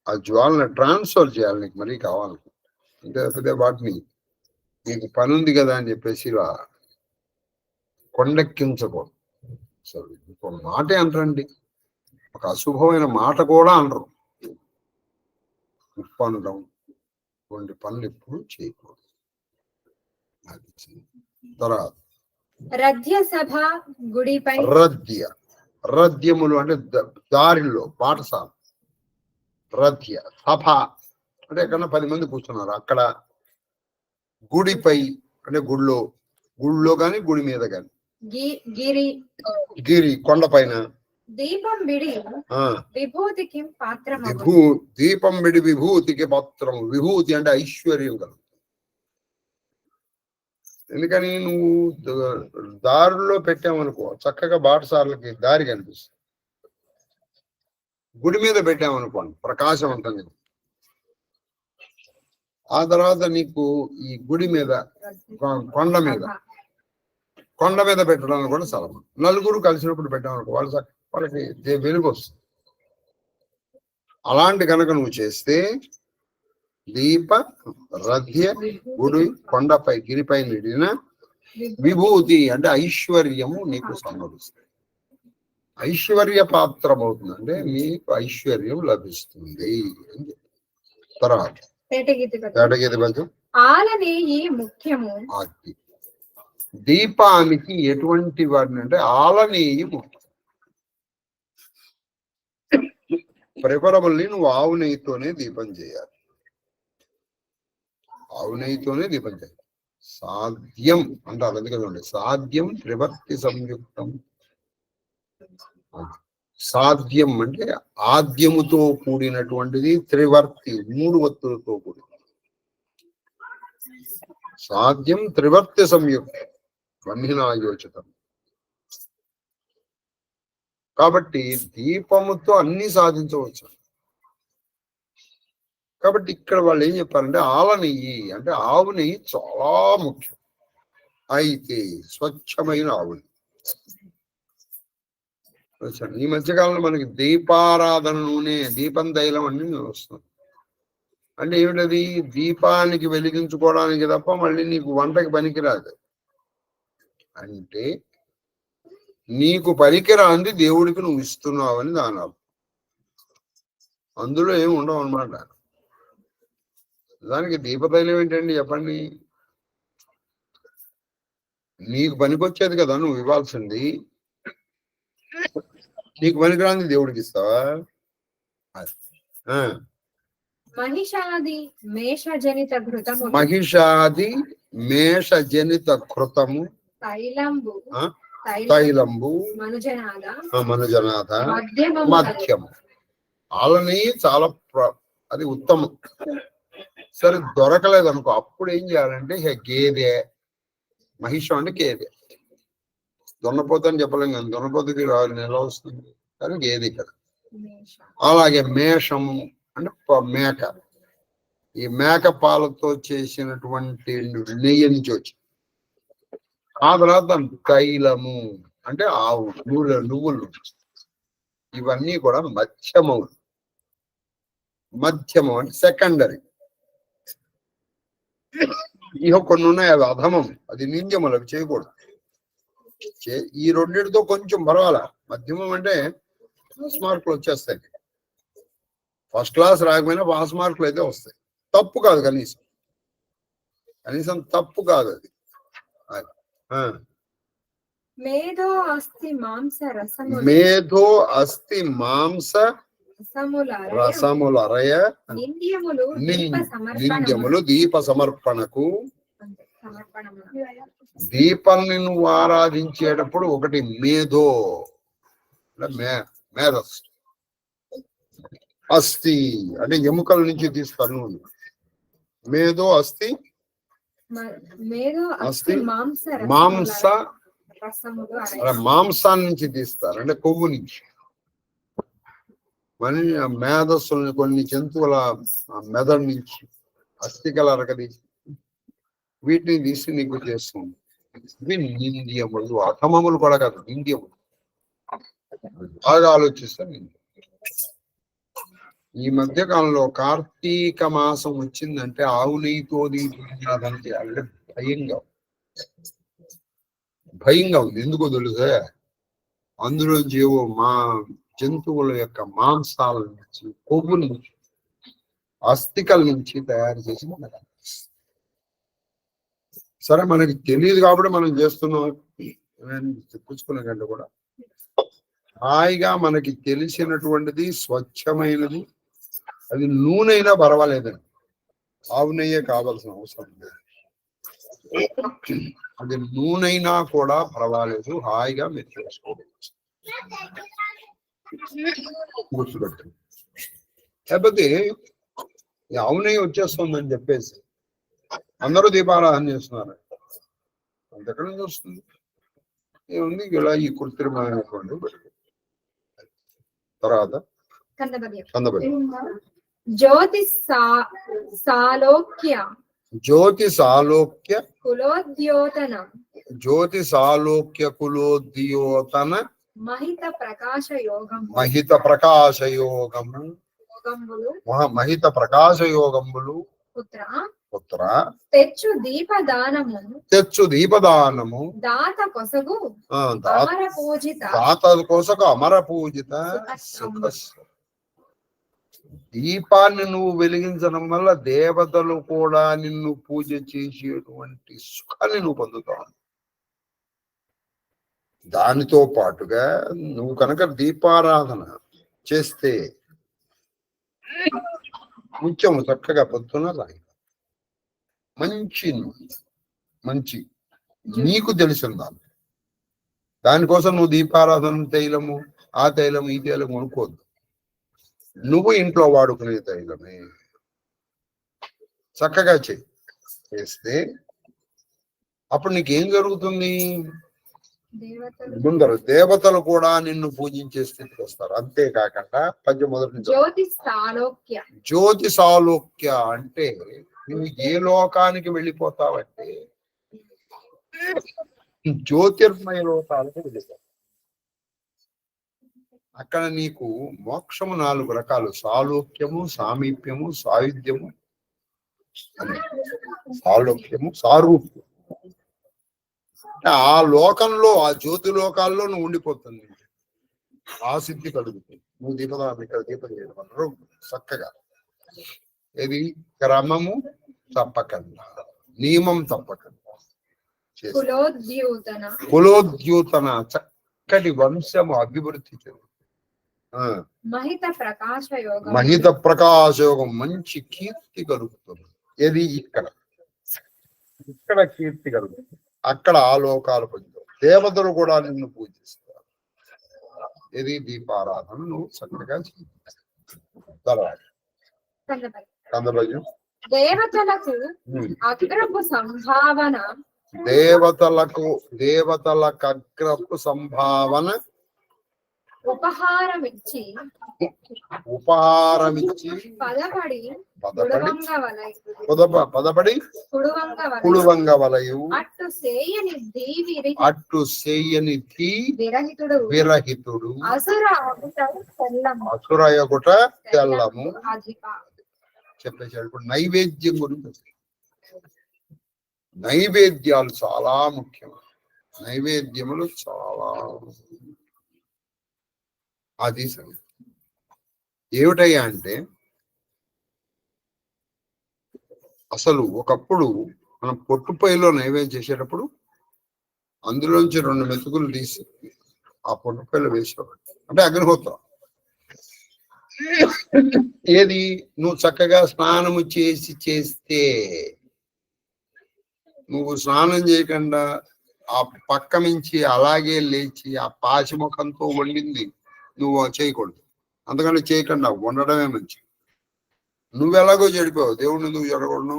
[SPEAKER 2] ఆ జ్వాలను ట్రాన్స్ఫర్ చేయాలి. నీకు మరీ కావాలి అంటే వాటిని నీకు పని ఉంది కదా అని చెప్పేసి ఇలా కొండెక్కించకూడదు. సరే, ఒక మాటే అంటారండి, ఒక అశుభమైన మాట కూడా అనరు. ఉప్పు అనడం, ఇటువంటి పనులు ఎప్పుడు చేయకూడదు. తర్వాత రథ్యములు అంటే దారిలో పాఠశాల. రథ్య సభ అంటే ఎక్కడన్నా 10 మంది కూర్చున్నారు, అక్కడ గుడిపై అంటే గుడిలో గాని గుడి మీద గాని, గిరి కొండపైన
[SPEAKER 3] దీపం విడి విభూతికి పాత్రం.
[SPEAKER 2] దీపం విడి విభూతికి పాత్రము. విభూతి అంటే ఐశ్వర్యం కలుగుతుంది. ఎందుకని నువ్వు దారుల్లో పెట్టామనుకో, చక్కగా బాటసార్లకి దారి కనిపిస్తుంది. గుడి మీద పెట్టామనుకోండి, ప్రకాశవంతంగా. ఆ తర్వాత నీకు ఈ గుడి మీద కొండ మీద పెట్టడానికి కూడా సలమా. నలుగురు కలిసినప్పుడు పెట్టామనుకో, వాళ్ళకి వెలుగు వస్తుంది. అలాంటి కనుక నువ్వు చేస్తే దీప రథ్య గుడి కొండపై గిరిపై నిడిన విభూతి అంటే ఐశ్వర్యము నీకు సమృద్ధిస్తుంది. ఐశ్వర్య పాత్రం అవుతుంది, అంటే మీకు ఐశ్వర్యం లభిస్తుంది అని చెప్పి. తర్వాత దీపానికి ఎటువంటి వాడిని అంటే ఆలనేయి ముఖ్యం. ప్రిఫరబుల్లీ నువ్వు ఆవు నెయ్యితోనే దీపం చేయాలి. ఆవు నెయ్యితోనే దీపం చేయాలి. సాధ్యం అంటారు, అందుకని సాధ్యం త్రివర్తి సంయుక్తం.
[SPEAKER 1] సాధ్యం అంటే ఆద్యముతో కూడినటువంటిది, త్రివర్తి 3 వత్తులతో కూడినది. సాధ్యం త్రివర్తి సంయుక్తం బ్రహ్మినాయోచితం. కాబట్టి దీపముతో అన్ని సాధించవచ్చు. కాబట్టి ఇక్కడ వాళ్ళు ఏం చెప్పారంటే ఆల నెయ్యి అంటే ఆవు నెయ్యి చాలా ముఖ్యం. అయితే స్వచ్ఛమైన ఆవు నెయ్యి. ఈ మధ్యకాలంలో మనకి దీపారాధన నూనె, దీపం తైలం అన్ని వస్తుంది. అంటే ఏమిటది? దీపానికి వెలిగించుకోవడానికి తప్ప మళ్ళీ నీకు వంటకి పనికిరాదు. అంటే నీకు పనికిరాంది దేవుడికి నువ్వు ఇస్తున్నావు అని దాని అర్థం. అందులో ఏమి ఉండవు అనమాట. దానికి దీపతైలం ఏంటండి చెప్పండి? నీకు పనికొచ్చేది కదా నువ్వు ఇవ్వాల్సింది. నీకు పనికిరాంది దేవుడికి ఇస్తావా?
[SPEAKER 3] మహిషాది మేషజనిత ఘృతము తైలంబు మనుజనాథ
[SPEAKER 1] మధ్యము. వాళ్ళని చాలా అది ఉత్తమం. సరే దొరకలేదు అనుకో, అప్పుడు ఏం చేయాలంటే గేదె, మహిషం అంటే గేదె. దున్నపోతు అని చెప్పలేం కానీ దున్నపోతుకి నెల వస్తుంది కానీ గేదె కదా. అలాగే మేషం అంటే మేక. ఈ మేక పాలతో చేసినటువంటి నెయ్యి నుంచి వచ్చి, ఆ తర్వాత తైలము అంటే ఆవు నువ్వులు. ఇవన్నీ కూడా మధ్యమం అంటే సెకండరీ. ఇహ కొన్ని ఉన్నాయి అవి అధమం, అది నింద్యములు, అవి చేయకూడదు. ఈ రెండింటితో కొంచెం పర్వాలా. మధ్యమం అంటే పాస్ మార్కులు వచ్చేస్తాయి. ఫస్ట్ క్లాస్ రాకపోయినా పాస్ మార్కులు అయితే వస్తాయి. తప్పు కాదు, కనీసం తప్పు కాదు అది.
[SPEAKER 3] మేధో అస్థి మాంస
[SPEAKER 1] రసములరయ నింద్యములు దీప సమర్పణకు. దీపాన్ని నువ్వు ఆరాధించేటప్పుడు ఒకటి మేధో మేధస్, అస్థి అంటే ఎముకల నుంచి తీస్తారు. మేధో అస్థి మాంసాన్ని నుంచి తీస్తారు, అంటే కొవ్వు నుంచి. మన మేధస్సుల్ని కొన్ని జంతువుల మెదడు నుంచి అస్థికల అరగదీసి వీటిని తీసి నీకు చేస్తుంది. ఇవి నింద్యములు, అధమములు కూడా కాదు, నింద్యములు. బాగా ఆలోచిస్తే ఈ మధ్య కాలంలో కార్తీక మాసం వచ్చిందంటే ఆవు నెయ్యితో దీపారాధనకి అంటే భయంగా ఉంది. ఎందుకో తెలుసా? అందులో జీవో జంతువుల యొక్క మాంసాల నుంచి, కొవ్వు నుంచి, అస్థికల నుంచి తయారు చేసి మనకు. సరే మనకి తెలియదు కాబట్టి మనం చేస్తున్నాం. చెప్పుకునే కంటే కూడా హాయిగా మనకి తెలిసినటువంటిది స్వచ్ఛమైనది, అది నూనెైనా పర్వాలేదండి, ఆవు నెయ్యే కావాల్సిన అవసరం లేదు. అది నూనెైనా కూడా పర్వాలేదు, హాయిగా మీరు చేసుకోవచ్చు. గుర్తుపెట్టండి. లేకపోతే ఆవు నెయ్యి వచ్చేస్తుందని చెప్పేసి అందరూ దీపారాధన చేస్తున్నారు, అంతెక్కడ నుంచి వస్తుంది? ఏముంది? ఇలా ఈ కృత్రిమైనటువంటి తర్వాత
[SPEAKER 3] జ్యోతి సాలోక్య కులోద్యోతన మహిత ప్రకాశయోగములు పుత్ర తెచ్చు దీపదానము దాత కొసగు అమర పూజిత. దీపాన్ని నువ్వు వెలిగించడం వల్ల దేవతలు కూడా నిన్ను పూజ చేసేటువంటి సుఖాన్ని నువ్వు పొందుతావు. దానితో పాటుగా నువ్వు కనుక దీపారాధన చేస్తే ముత్యము చక్కగా పొద్దున రాయి మంచి నీకు తెలిసిన దానికోసం నువ్వు దీపారాధన తైలము ఆ తైలం ఈ తైలం కొనుక్కోద్దు. నువ్వు ఇంట్లో వాడుకునే తైలమే చక్కగా చేస్తే అప్పుడు నీకేం జరుగుతుంది? ముందర దేవతలు కూడా నిన్ను పూజించే స్థితికి వస్తారు. అంతేకాకుండా మొదటి జ్యోతి సాలోక్య అంటే నువ్వు ఏ లోకానికి వెళ్ళిపోతావంటే జ్యోతిర్మయ లోకాలకు వెళ్ళిపోతావు. అక్కడ నీకు మోక్షము 4 రకాలు: సాలోక్యము, సామీప్యము, సాయుధ్యము, సాలోక్యము, సారూప్యము. ఆ లోకంలో, ఆ జ్యోతి లోకాల్లో నువ్వు ఉండిపోతుంది. ఆ సిద్ధి కలుగుతుంది. నువ్వు దీపం చేయడం చక్కగా. ఇది క్రమము తప్పకుండా, నియమం తప్పకుండా కులోద్యూతన చక్కటి వంశము అభివృద్ధి చెంది మహిత ప్రకాశ యోగం మంచి కీర్తి కలుగుతుంది. ఇది ఇక్కడ కీర్తి కలుగుతుంది. అక్కడ ఆ లోకాలు పొందుతావు. దేవతలు కూడా నిన్ను పూజిస్తారు. ఇది దీపారాధన నువ్వు చక్కగా తర్వాత
[SPEAKER 4] దేవతలకు అగ్రపు సంభావన ఉపహారమిచ్చి
[SPEAKER 3] పదపడి కుడువంగవలయు అట్టు సేయని విరహితుడు అసురయగుట తెల్లము చెప్పేశాడు. ఇప్పుడు నైవేద్యం గురించి, నైవేద్యాలు చాలా ముఖ్యం. నైవేద్యములు చాలా అది ఏమిటయ్యా అంటే, అసలు ఒకప్పుడు మనం పొట్టుపైలో నైవేద్యం చేసేటప్పుడు అందులోంచి 2 మెతుకులు తీసి ఆ పొట్టుపైలో వేసేవాడు. అంటే అగ్నిహోత్రం. ఏది నువ్వు చక్కగా స్నానము చేస్తే, నువ్వు స్నానం చేయకుండా ఆ పక్క నుంచి అలాగే లేచి ఆ పాచిముఖంతో వండింది నువ్వు చేయకూడదు. అందుకని చేయకుండా ఉండడమే మంచి. నువ్వెలాగో చెడిపోవు, దేవుడిని నువ్వు చెడకూడను.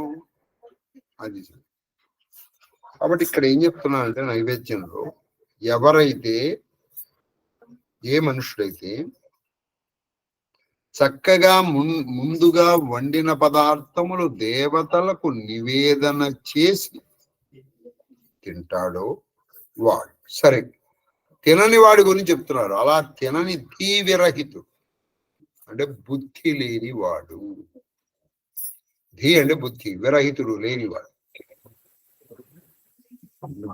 [SPEAKER 3] అది కాబట్టి ఇక్కడ ఏం చెప్తున్నానంటే, నైవేద్యంలో ఎవరైతే, ఏ మనుషుడైతే చక్కగా ముందుగా వండిన పదార్థములు దేవతలకు నివేదన చేసి తింటాడో వాడు సరే. తినని వాడి గురించి చెప్తున్నారు. అలా తినని ధీవిరహితుడు అంటే బుద్ధి లేని వాడు. ధీ అంటే బుద్ధి, విరహితుడు లేనివాడు.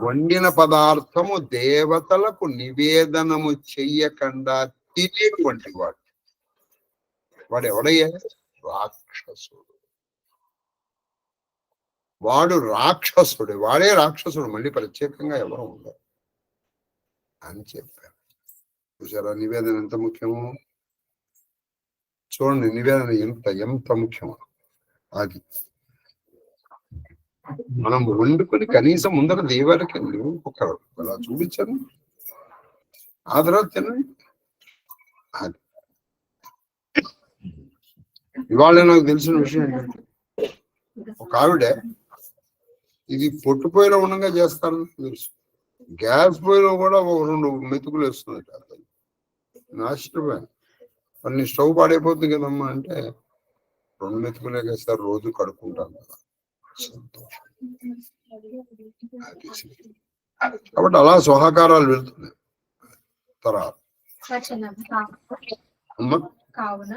[SPEAKER 3] వండిన పదార్థము దేవతలకు నివేదనము చెయ్యకుండా తినేటువంటి వాడు. వాడు ఎవడయ్యా? రాక్షసుడు. వాడు రాక్షసుడు. వాడే రాక్షసుడు. మళ్ళీ ప్రత్యేకంగా ఎవరు ఉండరు అని చెప్పారు. చూసారా నివేదన ఎంత ముఖ్యమో? చూడండి నివేదన ఎంత ముఖ్యమో. అది మనం వండుకొని కనీసం ముందర దేవాలకి ఒక అలా చూపించాను, ఆ తర్వాత తినండి. అది ఇవాళ నాకు తెలిసిన విషయం ఏంటంటే, ఒక ఆవిడ ఇది పొట్టు పొయ్యిలో ఉండగా చేస్తారని తెలుసు. గ్యాస్ పొయ్యిలో కూడా 2 మెతుకులు వేస్తుంది. ఆశ్చర్యపోయాను. మరి నీ స్టవ్ పాడైపోతుంది కదమ్మా అంటే, 2 మెతుకులే వేస్తారు, రోజు కడుక్కుంటాను కదా. సంతోషం. కాబట్టి అలా సహకారాలు వెళ్తున్నాయి. తర్వాత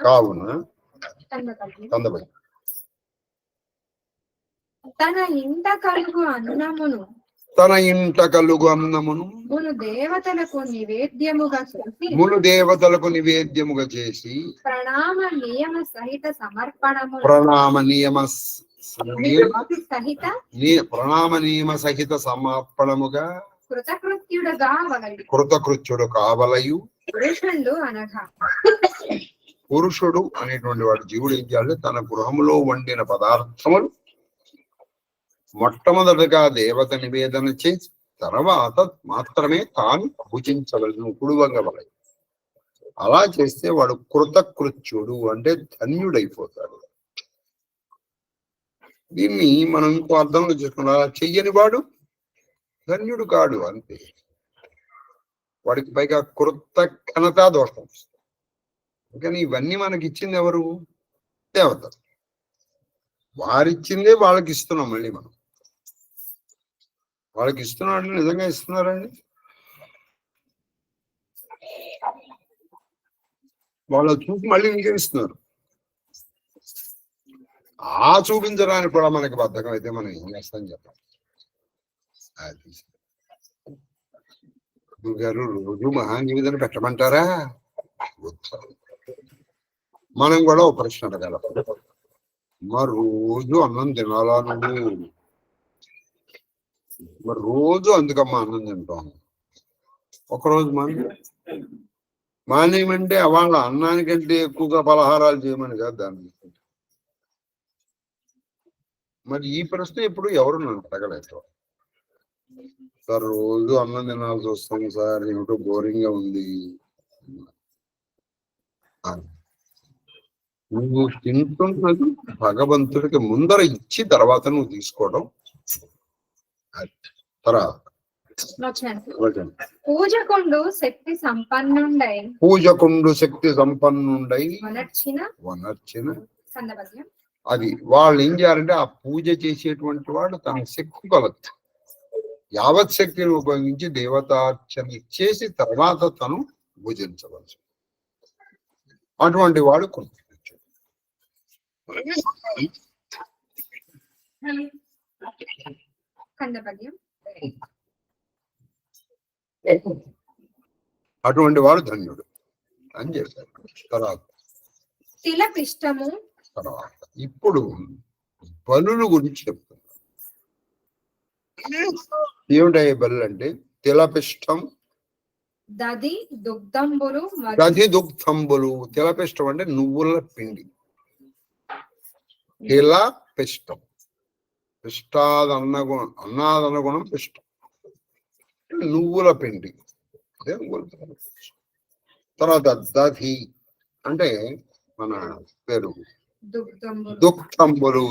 [SPEAKER 3] కావున కందబడి
[SPEAKER 4] తన ఇంట కలుగు అన్నమును
[SPEAKER 3] మును
[SPEAKER 4] దేవతలకు
[SPEAKER 3] నివేద్యముగా చేసి
[SPEAKER 4] ప్రణామ నియమ సహిత
[SPEAKER 3] సమర్పణముగా
[SPEAKER 4] కృతకృత్యుడు కావలయు.
[SPEAKER 3] పురుషుడు అనేటువంటి వాడు, జీవుడు ఏం చేయాలి? తన గృహంలో వండిన పదార్థములు మొట్టమొదటిగా దేవత నివేదన చేసి తర్వాత మాత్రమే తాను భుజించవలను. కుడువంగవలయు. అలా చేస్తే వాడు కృతకృత్యుడు అంటే ధన్యుడైపోతాడు. దీన్ని మనం ఇంకో అర్థంలో చేసుకున్నా, అలా చెయ్యని వాడు ధన్యుడు కాడు అంతే. వాడికి పైగా కృతజ్ఞతా దోషం. కానీ ఇవన్నీ మనకి ఇచ్చింది ఎవరు? దేవత. వారిచ్చిందే వాళ్ళకి ఇస్తున్నాం. మళ్ళీ మనం వాళ్ళకి ఇస్తున్నాడు, నిజంగా ఇస్తున్నారండి? వాళ్ళ చూసి మళ్ళీ ఇంకేం ఇస్తున్నారు. ఆ చూపించడానికి కూడా మనకి బద్ధకం అయితే మనం ఏం చేస్తాం చెప్పాలి. అది గారు రోజు మహాజీవితం పెట్టమంటారా? మనం కూడా ఒక ప్రశ్న అడగాల. మరి రోజు అన్నం తినాలా నువ్వు? మరి రోజు అందుకమ్మా అన్నం తింటాం. ఒకరోజు మానేయమంటే వాళ్ళ అన్నానికంటే ఎక్కువగా పలహారాలు చేయమని కాదు దాన్ని. మరి ఈ ప్రశ్న ఇప్పుడు ఎవరు నన్ను అడగలేదు. సార్ రోజు అన్నం తినాల్సి వస్తుంది సార్, ఏమిటో బోరింగ్ గా ఉంది. నువ్వు తింటున్నది భగవంతుడికి ముందర ఇచ్చి తర్వాత నువ్వు తీసుకోవడం. తర్వాత
[SPEAKER 4] పూజకుండు శక్తి సంపన్నుండై
[SPEAKER 3] వనర్చిన అది వాళ్ళు ఏం చేయాలంటే ఆ పూజ చేసేటువంటి వాడు తన శక్తి కొలది యావత్ శక్తిని ఉపయోగించి దేవతార్చన చేసి తర్వాత తను పూజించవచ్చు. అటువంటి వాడు కృతజ్ఞుడు. అటువంటి వాడు ధన్యుడు అని చెప్పారు. తర్వాత ఇప్పుడు బలుల గురించి చెప్తున్నారు. ఏమిటాయి బలు అంటే? తిలపిష్టం,
[SPEAKER 4] దధి దుగ్ధంబులు.
[SPEAKER 3] తిలపిష్టం అంటే నువ్వుల పిండి. తిలపిష్టం అన్నాదనగుణం పిష్టం, నువ్వుల పిండి. తర్వాత దధి అంటే మన పెరుగు. దుగ్ధంబులు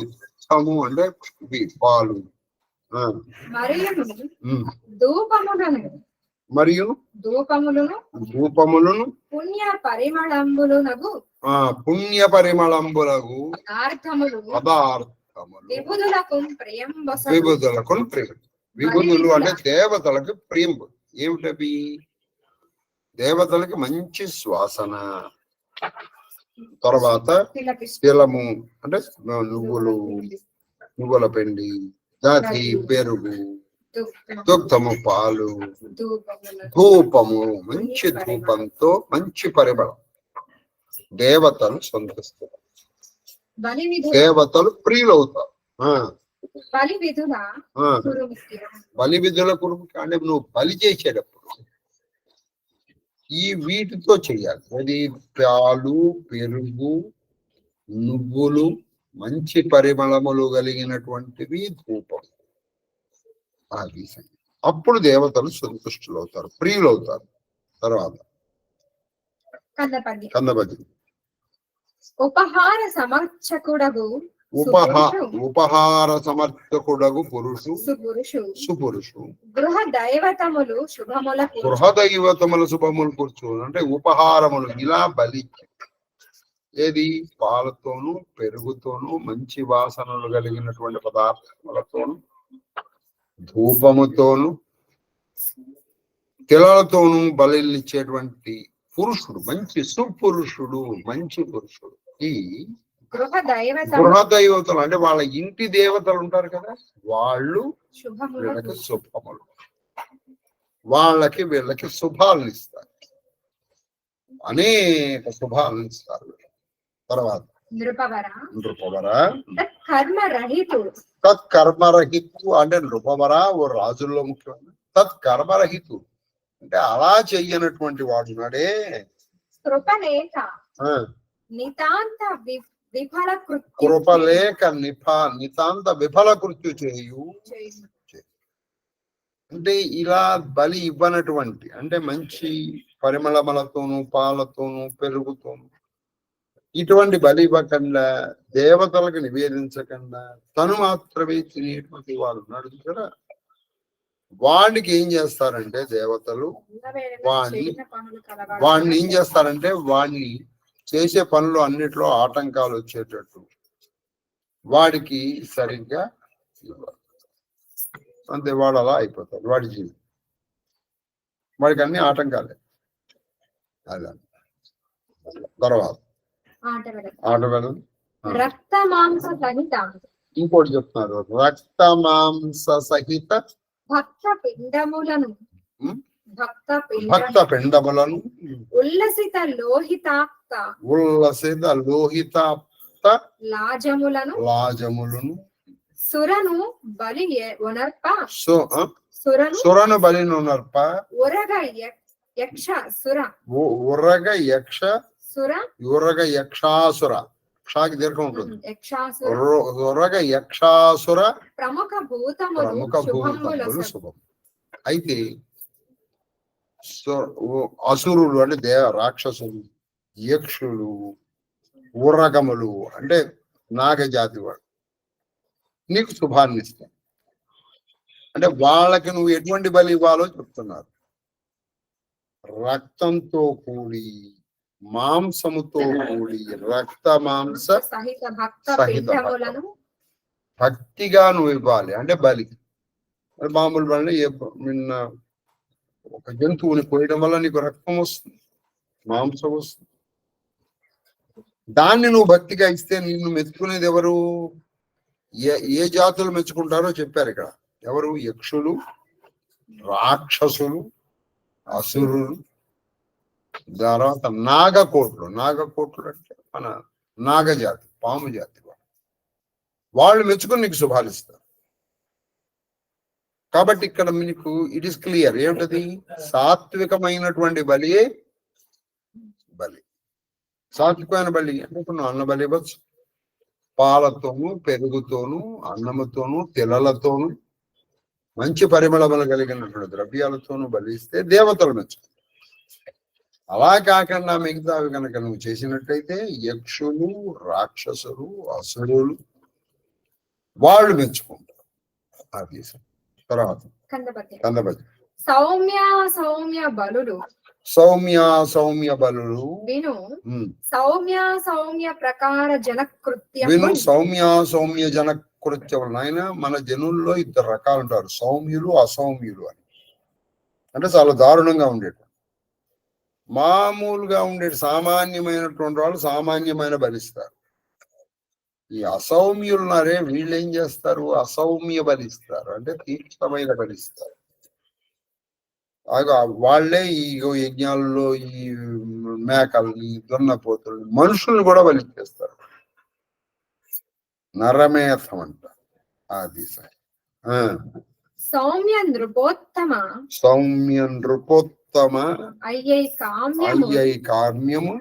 [SPEAKER 3] అంటే పాలు. మరియు ధూపములను
[SPEAKER 4] పుణ్య పరిమళంబులకు
[SPEAKER 3] పదార్థములు విభుదులు అంటే దేవతలకు ప్రియం. ఏమిటవి? దేవతలకి మంచి శ్వాసన. తర్వాత తిలము అంటే నువ్వుల పిండి, దధి పెరుగు, దుగ్ధము పాలు, ధూపము మంచి ధూపంతో మంచి పరిమళం. దేవతలు సంతరిస్తారు, దేవతలు ప్రియులవుతారు. బలి విధుల కురుము అంటే నువ్వు బలి చేసేటప్పుడు ఈ వీటితో చెయ్యాలి. అది పాలు, పెరుగు, నువ్వులు, మంచి పరిమళములు కలిగినటువంటివి, ధూపం. అది అప్పుడు దేవతలు సంతుష్టులు అవుతారు, ప్రియులు అవుతారు. తర్వాత కందపద్యం.
[SPEAKER 4] ఉపహార సమర్చకుడగు
[SPEAKER 3] సుపురుషు.
[SPEAKER 4] గృహ దైవతములు
[SPEAKER 3] శుభములు కూర్చు అంటే ఉపహారములు. ఇలా బలి ఏది? పాలతోనూ పెరుగుతోనూ మంచి వాసనలు కలిగినటువంటి పదార్థములతోనూ, ధూపముతోనూ, తిలలతోనూ బలిచ్చేటువంటి పురుషుడు, మంచి సుపురుషుడు, మంచి పురుషుడు. ఈ గృహ దైవతలు అంటే వాళ్ళ ఇంటి దేవతలు ఉంటారు కదా, వాళ్ళు వీళ్ళకి శుభములు, వీళ్ళకి శుభాలను ఇస్తారు, అనేక శుభాలను ఇస్తారు. తర్వాత తత్కర్మరహితు అంటే నృపవర ఓ రాజుల్లో ముఖ్యమైన తత్కర్మరహితు అంటే అలా చెయ్యనటువంటి వాడు నాడే కృపలేక నితాంత విఫల కృత్యు చేయు. అంటే ఇలా బలి ఇవ్వనటువంటి, అంటే మంచి పరిమళములతోనూ పాలతోనూ పెరుగుతోనూ ఇటువంటి బలి ఇవ్వకుండా, దేవతలకు నివేదించకుండా తను మాత్రమే తినేటువంటి వాడు ఉన్నాడు కదా, వాడికి ఏం చేస్తారంటే దేవతలు వాడిని ఏం చేస్తారంటే వాడిని చేసే పనులు అన్నిట్లో ఆటంకాలు వచ్చేటట్టు వాడికి సరిగ్గా ఇవ్వాలి. అంతే, వాడు అలా అయిపోతాడు. వాడి జీవితం వాడికి అన్ని ఆటంకాలే. అలా తర్వాత ఆట వెళ్ళదు.
[SPEAKER 4] రక్త మాంస సహిత
[SPEAKER 3] ఇంకోటి చెప్తున్నారు, రక్త మాంస సహిత
[SPEAKER 4] భక్త పిండములను
[SPEAKER 3] భక్త పిండములను
[SPEAKER 4] ఉల్లసిత లోహితాక్త
[SPEAKER 3] లాజములను
[SPEAKER 4] సురను బలి ఒనర్ప
[SPEAKER 3] సురను బలిని ఉనర్ప
[SPEAKER 4] ఉరగ యక్ష సుర
[SPEAKER 3] ఉరగ యక్ష
[SPEAKER 4] సుర
[SPEAKER 3] ఉరగ యక్షాసుర, క్షాకి దీర్ఘం ఉంటుంది,
[SPEAKER 4] యక్షాసుర
[SPEAKER 3] ఉరగ యక్షాసుర
[SPEAKER 4] ప్రముఖ భూతములు
[SPEAKER 3] శుభం. అయితే అసురులు అంటే రాక్షసులు, యక్షులు, ఉరగములు అంటే నాగజాతి వాడు నీకు శుభాన్ని ఇస్తాయి. అంటే వాళ్ళకి నువ్వు ఎటువంటి బలి ఇవ్వాలో చెప్తున్నారు. రక్తంతో కూడి మాంసముతో కూడి రక్త మాంస సహిత భక్తిగా నువ్వు ఇవ్వాలి. అంటే బలి మామూలు బలి నిన్న ఒక జంతువుని కోయడం వల్ల నీకు రక్తం వస్తుంది, మాంసం వస్తుంది. దాన్ని నువ్వు భక్తిగా ఇస్తే నిన్ను మెచ్చుకునేది ఎవరు? ఏ జాతులు మెచ్చుకుంటారో చెప్పారు ఇక్కడ. ఎవరు? యక్షులు, రాక్షసులు, అసురులు, తర్వాత నాగకోట్లు. నాగకోట్లు అంటే మన నాగజాతి, పాము జాతి వాళ్ళు మెచ్చుకుని నీకు శుభాలు ఇస్తారు. కాబట్టి ఇక్కడ మీకు ఇట్ ఈస్ క్లియర్ ఏమిటది? సాత్వికమైనటువంటి బలియే బలి. సాత్వికమైన బలి అంటే ఇప్పుడు అన్న బలి ఇవ్వచ్చు, పాలతోనూ పెరుగుతోనూ అన్నముతోనూ తిలలతోనూ మంచి పరిమళములు కలిగినటువంటి ద్రవ్యాలతోనూ బలిస్తే దేవతలు మెచ్చుకుంటారు. అలా కాకుండా మిగతావి కనుక నువ్వు చేసినట్టయితే యక్షులు, రాక్షసులు, అసురులు వాళ్ళు మెచ్చుకుంటారు. అది తర్వాత కందపద్యం.
[SPEAKER 4] సౌమ్య బలులు
[SPEAKER 3] సౌమ్య బలులు
[SPEAKER 4] విను సౌమ్య ప్రకార జనకృత్యం
[SPEAKER 3] విను సౌమ్య జనకృత్యములు. నాయన మన జనుల్లో ఇద్దరు రకాలు ఉంటారు, సౌమ్యులు, అసౌమ్యులు అని. అంటే చాలా దారుణంగా ఉండేది. మామూలుగా ఉండేది సామాన్యమైనటువంటి వాళ్ళు సామాన్యమైన బలిస్తారు. ఈ అసౌమ్యులు ఉన్నారే వీళ్ళు ఏం చేస్తారు? అసౌమ్య బలిస్తారు, అంటే తీక్షణమైన బలిస్తారు. వాళ్లే ఈ యజ్ఞాల్లో ఈ మేకల్ని, దున్నపోతుల్ని, మనుషుల్ని కూడా బలిచేస్తారు. నరమేథం అంట. అది
[SPEAKER 4] సౌమ్య నృపోత్తమ
[SPEAKER 3] అయ్యై కామ్యము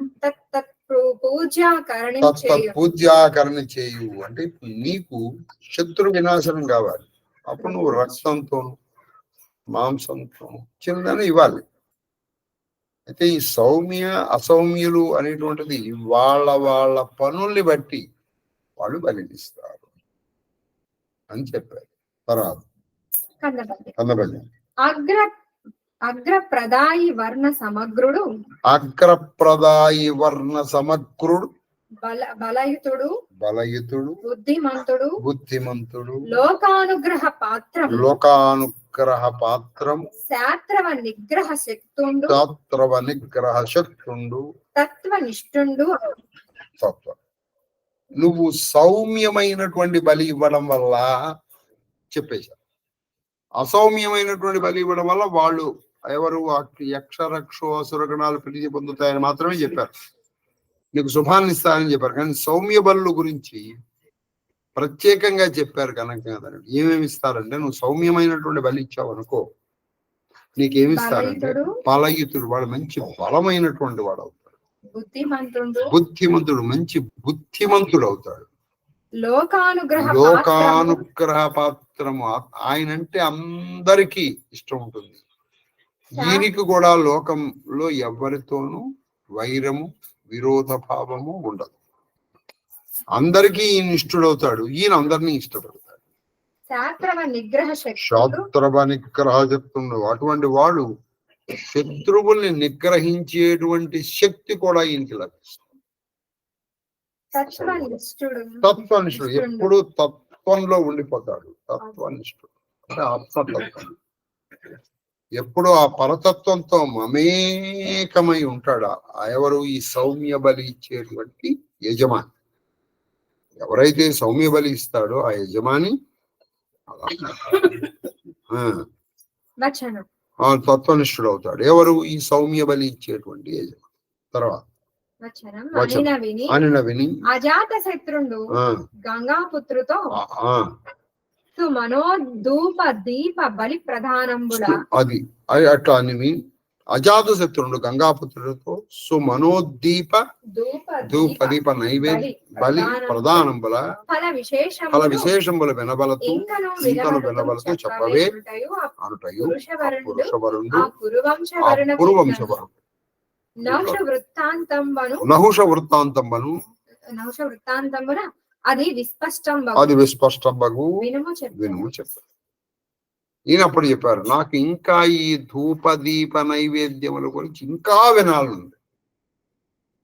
[SPEAKER 3] పూజ్యాకరణ చేయు. అంటే నీకు శత్రు వినాశనం కావాలి, అప్పుడు నువ్వు రక్తంతోను మాంసంతో చిన్నదని ఇవ్వాలి. అయితే ఈ సౌమ్య అసౌమ్యులు అనేటువంటిది వాళ్ళ పనుల్ని బట్టి వాళ్ళు బలిస్తారు అని చెప్పారు. తర్వాత కందపద్యం.
[SPEAKER 4] అగ్రప్రదాయి వర్ణ సమగ్రుడు బలయుతుడు బుద్ధిమంతుడు లోకానుగ్రహ పాత్రం శాస్త్రవ నిగ్రహ శక్తుండు తత్వనిష్ఠుండు.
[SPEAKER 3] నువ్వు సౌమ్యమైనటువంటి బలి ఇవ్వడం వల్ల చెప్పేశారు. అసౌమ్యమైనటువంటి బలి ఇవ్వడం వల్ల వాళ్ళు ఎవరు? యక్షరక్షో అసురగణాలు ప్రీతి పొందుతాయని మాత్రమే చెప్పారు, నీకు శుభాన్ని ఇస్తారని చెప్పారు. కానీ సౌమ్య బలుల గురించి ప్రత్యేకంగా చెప్పారు కనుక ఏమేమి ఇస్తారంటే, నువ్వు సౌమ్యమైనటువంటి బలి ఇచ్చావు అనుకో, నీకేమి ఇస్తారంటే బలయుతుడు, వాడు మంచి బలమైనటువంటి వాడు అవుతాడు. బుద్ధిమంతుడు మంచి బుద్ధిమంతుడు అవుతాడు.
[SPEAKER 4] లోకానుగ్రహ
[SPEAKER 3] మాత్రము ఆయన అంటే అందరికీ ఇష్టం ఉంటుంది. ఈయనకి కూడా లోకంలో ఎవరితోనూ వైరము విరోధ భావము ఉండదు. అందరికీ ఈయన ఇష్టడవుతాడు, ఈయన అందరినీ ఇష్టపడతాడు.
[SPEAKER 4] శాస్త్రవ నిగ్రహ శక్తి
[SPEAKER 3] శాస్త్రవ నిగ్రహ శక్తుండు. అటువంటి వాడు శత్రువుల్ని నిగ్రహించేటువంటి శక్తి కూడా ఈయనకి లభిస్తుంది.
[SPEAKER 4] తత్వనిష్ఠుడు
[SPEAKER 3] తత్వనిష్ఠుడు ఎప్పుడు తత్వంలో ఉండిపోతాడు. తత్వనిష్ఠుడు అంటే ఆత్మతత్వం. ఎప్పుడు ఆ పరతత్వంతో మమేకమై ఉంటాడా ఎవరు? ఈ సౌమ్య బలి ఇచ్చేటువంటి యజమాని. ఎవరైతే సౌమ్య బలి ఇస్తాడో ఆ యజమాని
[SPEAKER 4] వచనం
[SPEAKER 3] తత్వనిష్ఠుడు అవుతాడు. ఎవరు? ఈ సౌమ్య బలి ఇచ్చేటువంటి యజమాని. తర్వాత
[SPEAKER 4] అని విని అజాత శత్రుండు గంగాపుత్రుతో మనోధూప దీప బలి ప్రధానంబుల
[SPEAKER 3] అది అట్లా అని అజాత శత్రుడు గంగాపుత్రుడితో సుమనోద్దీప ధూప దీప నైవేద్య బలి ప్రధానంబుల ఫల విశేషంబుల వినబలతో ఇంకను వినబలతో చెప్పవే అనుటయు పురుషవరుడు పురువంశవరుడు
[SPEAKER 4] నహుష వృత్తాంతంబను అది విస్పష్టంబగు
[SPEAKER 3] వినుము చెప్పారు. ఈయనప్పుడు చెప్పారు, నాకు ఇంకా ఈ ధూప దీప నైవేద్యముల గురించి ఇంకా వినాలండి.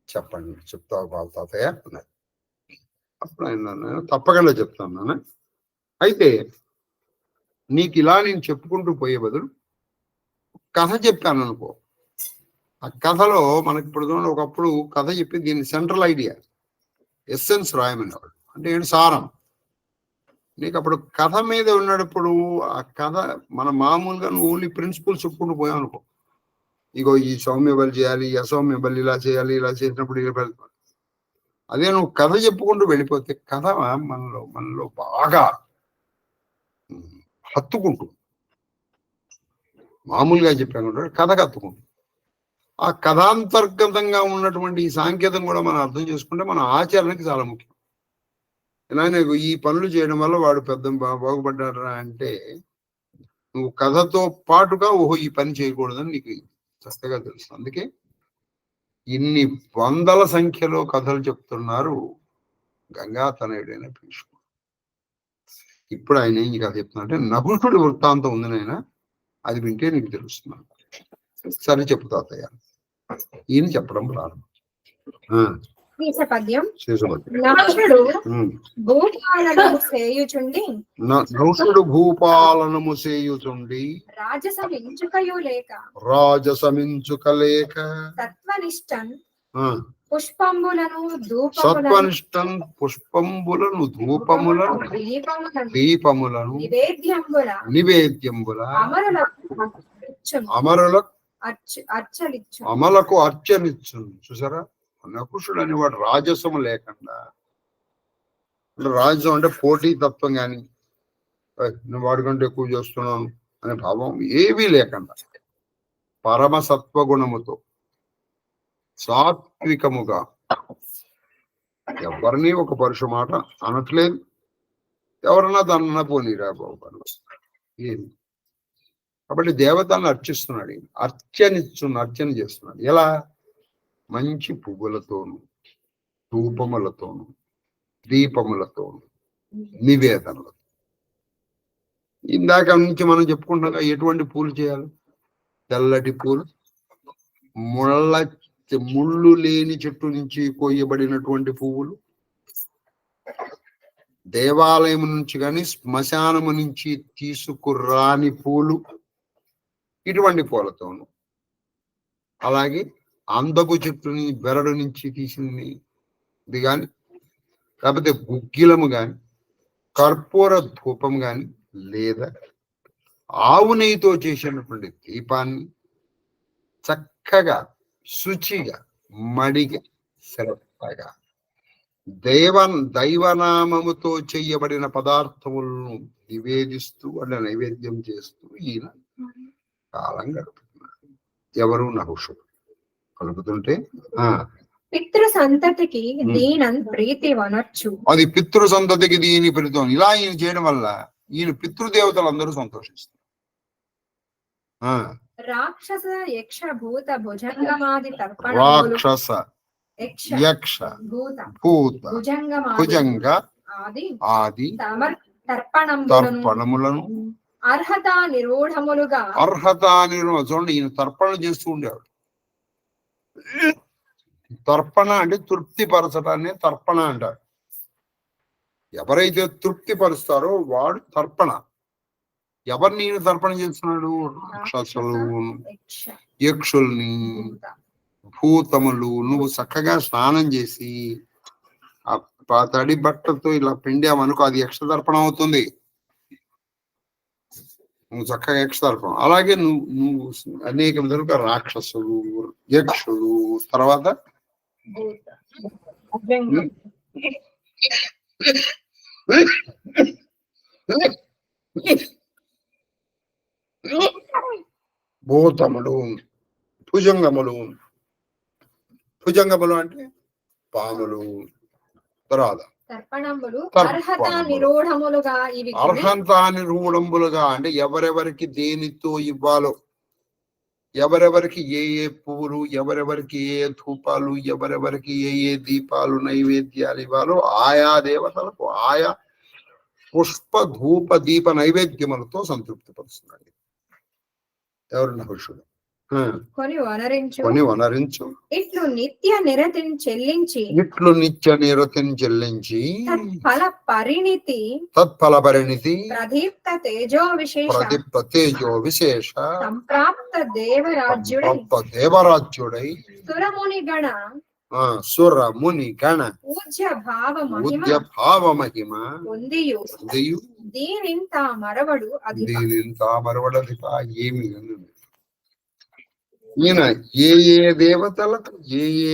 [SPEAKER 3] చెప్పండి, చెప్తావు బాబు తాతయ్య అన్నారు. అప్పుడు ఆయన తప్పకుండా చెప్తాను నాన్న. అయితే నీకు ఇలా నేను చెప్పుకుంటూ పోయే బదులు కథ చెప్పాను అనుకో. ఆ కథలో మనకి ఇప్పుడు ఒకప్పుడు కథ చెప్పి దీని సెంట్రల్ ఐడియా ఎస్సెన్స్ రాయమనేవాడు. అంటే ఏంటి? సారం. నీకు అప్పుడు కథ మీద ఉన్నప్పుడు ఆ కథ మన మామూలుగా నువ్వు ఓన్లీ ప్రిన్సిపల్స్ చెప్పుకుంటూ పోయావు అనుకో. ఇగో ఈ సౌమ్య బలి చేయాలి, అసౌమ్య బలి ఇలా చేయాలి, ఇలా చేసినప్పుడు ఇలా వెళ్తావు. అదే నువ్వు కథ చెప్పుకుంటూ వెళ్ళిపోతే కథ మనలో బాగా హత్తుకుంటుంది. మామూలుగా చెప్పాను కథ హత్తుకుంటుంది. ఆ కథాంతర్గతంగా ఉన్నటువంటి ఈ సాంకేతం కూడా మనం అర్థం చేసుకుంటే మన ఆచరణకి చాలా ముఖ్యం. నాకు ఈ పనులు చేయడం వల్ల వాడు పెద్ద బాగుపడ్డారా అంటే నువ్వు కథతో పాటుగా ఓహో ఈ పని చేయకూడదని నీకు చక్కగా తెలుసు. అందుకే ఇన్ని వందల సంఖ్యలో కథలు చెప్తున్నారు గంగా తనయుడైన భీష్ముడు. ఇప్పుడు ఆయన ఏం కథ చెప్తున్నా అంటే నహుషుడి వృత్తాంతం ఉంది నాయన, అది వింటే నీకు తెలుస్తున్నాను. సరే చెప్పు తాతయ్య. ఈయన చెప్పడం ప్రారంభం. నహుషుడు భూపాలనము చేయుచుండి రాజసమించుక లేక సత్వనిష్టం పుష్పంబులను ధూపములను దీపములను నివేద్యంబుల అమలకు అర్చనిచ్చు. చూసారా? నకుషుడు అనేవాడు రాజసము లేకుండా, రాజసం అంటే పోటీ తత్వం కానీ నువ్వు వాడికంటే ఎక్కువ చేస్తున్నాను అనే భావం ఏమీ లేకుండా పరమ సత్వగుణముతో సాత్వికముగా ఎవరిని ఒక పరుష మాట అనట్లేదు. ఎవరన్నా దాన్ని పోనీరా బాబు ఏమి. కాబట్టి దేవతలను అర్చిస్తున్నాడు. అర్చన చేస్తున్నాడు. ఎలా? మంచి పువ్వులతోను, ధూపములతోను, దీపములతోను, నివేదనలతో. ఇందాక నుంచి మనం చెప్పుకుంటున్నాగా ఎటువంటి పూలు చేయాలి? తెల్లటి పూలు, ముళ్ళు లేని చెట్టు నుంచి కొయ్యబడినటువంటి పువ్వులు, దేవాలయం నుంచి కానీ శ్మశానము నుంచి తీసుకురాని పూలు, ఇటువంటి పూలతోను. అలాగే అందపు చెట్టుని బెరడు నుంచి తీసింది ఇది కానీ, లేకపోతే గుగ్గిలము కానీ, కర్పూర ధూపం కానీ, లేదా ఆవు నెయ్యితో చేసినటువంటి దీపాన్ని చక్కగా శుచిగా మడిగా శ్రద్ధగా దైవనామముతో చేయబడిన పదార్థములను నివేదిస్తూ అంటే నైవేద్యం చేస్తూ ఈయన కాలం గడుపుతున్నాడు. ఎవరు? నహుషుడు. కలుపుతుంటే
[SPEAKER 4] పితృ సంతతికి దీనం ప్రీతి వనొచ్చు.
[SPEAKER 3] అది పితృ సంతతికి దీని ప్రీతం. ఇలా ఈయన చేయడం వల్ల ఈయన పితృదేవతలందరూ సంతోషిస్తారు.
[SPEAKER 4] రాక్షస యక్ష భూత భుజంగమాది తర్పణ
[SPEAKER 3] రాక్షస యక్ష భూత భుజంగ ఆది తర్పణములను
[SPEAKER 4] అర్హత నిరూఢములుగా
[SPEAKER 3] చూడండి, ఈయన తర్పణ చేస్తూ ఉండేవాడు. తర్పణ అంటే తృప్తి పరచడాన్ని తర్పణ అంటారు. ఎవరైతే తృప్తి పరుస్తారో వాడు తర్పణ. ఎవరిని ఈయన తర్పణ చేస్తున్నాడు? రాక్షసులు, యక్షుల్ని, భూతములు. నువ్వు చక్కగా స్నానం చేసి ఆ తడి బట్టతో ఇలా పిండామనుకో, అది యక్ష తర్పణం అవుతుంది. నువ్వు చక్కగా యక్ష తర్పణం. అలాగే నువ్వు అనేక విధాలుగా రాక్షసులు, యక్షులు, తర్వాత భూతములు, భుజంగములు. భుజంగములు అంటే పాములు, తర్వాత అర్హత నిరూఢములుగా అంటే ఎవరెవరికి దేనితో ఇవ్వాలో, ఎవరెవరికి ఏ ఏ పువ్వులు, ఎవరెవరికి ఏ ఏ ధూపాలు, ఎవరెవరికి ఏ ఏ దీపాలు నైవేద్యాలు ఇవ్వాలో ఆయా దేవతలకు ఆయా పుష్ప ధూప దీప నైవేద్యములతో సంతృప్తి పరుస్తున్నాడు. ఎవరు? నహుషుడు. కొని వనరించు
[SPEAKER 4] ఇట్లు నిత్య నిరతిని
[SPEAKER 3] చెల్లించి
[SPEAKER 4] తత్ఫల
[SPEAKER 3] పరిణితి
[SPEAKER 4] ప్రదీప్త తేజో
[SPEAKER 3] విశేష
[SPEAKER 4] సంప్రాప్త
[SPEAKER 3] దేవరాజ్యుడై సుర ముని గణ
[SPEAKER 4] పూజ్య
[SPEAKER 3] భావ మహిమ
[SPEAKER 4] దీనింత మరవడు
[SPEAKER 3] అధిప ఏమి. ఈయన ఏ ఏ దేవతలకు, ఏ ఏ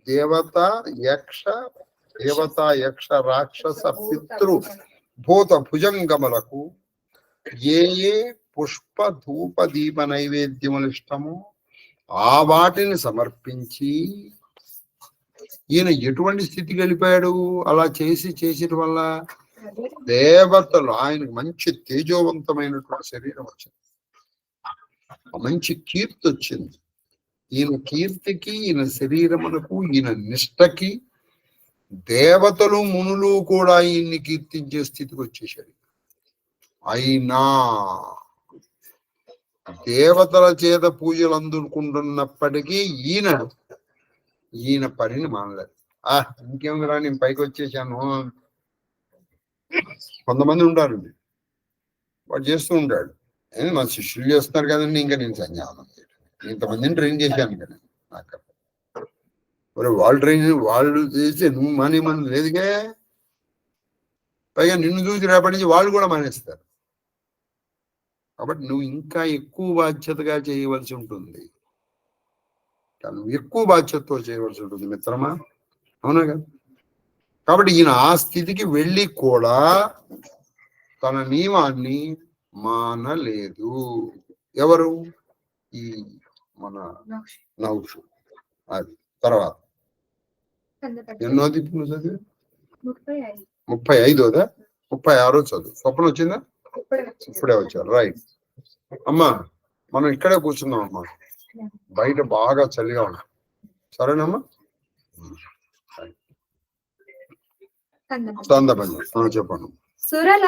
[SPEAKER 3] దేవత యక్ష రాక్షస పితృ భూత భుజంగములకు ఏ ఏ పుష్ప ధూప దీప నైవేద్యములు ఇష్టమో ఆ వాటిని సమర్పించి ఈయన ఎటువంటి స్థితికి వెళ్ళిపోయాడు? అలా చేసిన వల్ల దేవతలు ఆయనకు మంచి తేజోవంతమైనటువంటి శరీరం వచ్చింది, మంచి కీర్తి వచ్చింది. ఈయన కీర్తికి, ఈయన శరీరమునకు, ఈయన నిష్టకి దేవతలు మునులు కూడా ఈయన్ని కీర్తించే స్థితికి వచ్చేసాడు. అయినా దేవతల చేత పూజలు అందుకుంటున్నప్పటికీ ఈయన పనిని మానలేదు. ఇంకేముందిరా, నేను పైకి వచ్చేసాను. కొంతమంది ఉంటారు, వాడు చేస్తూ ఉంటాడు. మా శిష్యులు చేస్తున్నారు కదండి, ఇంకా నేను సన్యాసం ఇంతమందిని ట్రైన్ చేశాను కదా. నాకు మరి వాళ్ళు చేస్తే నువ్వు మానేమని లేదుగా. పైగా నిన్ను చూసి రేపటి నుంచి వాళ్ళు కూడా మానేస్తారు. కాబట్టి నువ్వు ఇంకా ఎక్కువ బాధ్యతగా చేయవలసి ఉంటుంది, నువ్వు ఎక్కువ బాధ్యతతో చేయవలసి ఉంటుంది మిత్రమా, అవునా కదా. కాబట్టి ఈయన ఆ స్థితికి వెళ్ళి కూడా తన నియమాన్ని మానలేదు. ఎవరు? ఈ మన నహుషు. అది తర్వాత ఎన్నో దిప్పులు చదివి 35దా 36 చదువు. స్వప్నం వచ్చిందా? ఇప్పుడే వచ్చారు. రైట్ అమ్మా, మనం ఇక్కడే కూర్చుందాం అమ్మా, బయట బాగా చలిగా ఉన్నాం. సరేనమ్మా. చెప్పండి.
[SPEAKER 4] సురల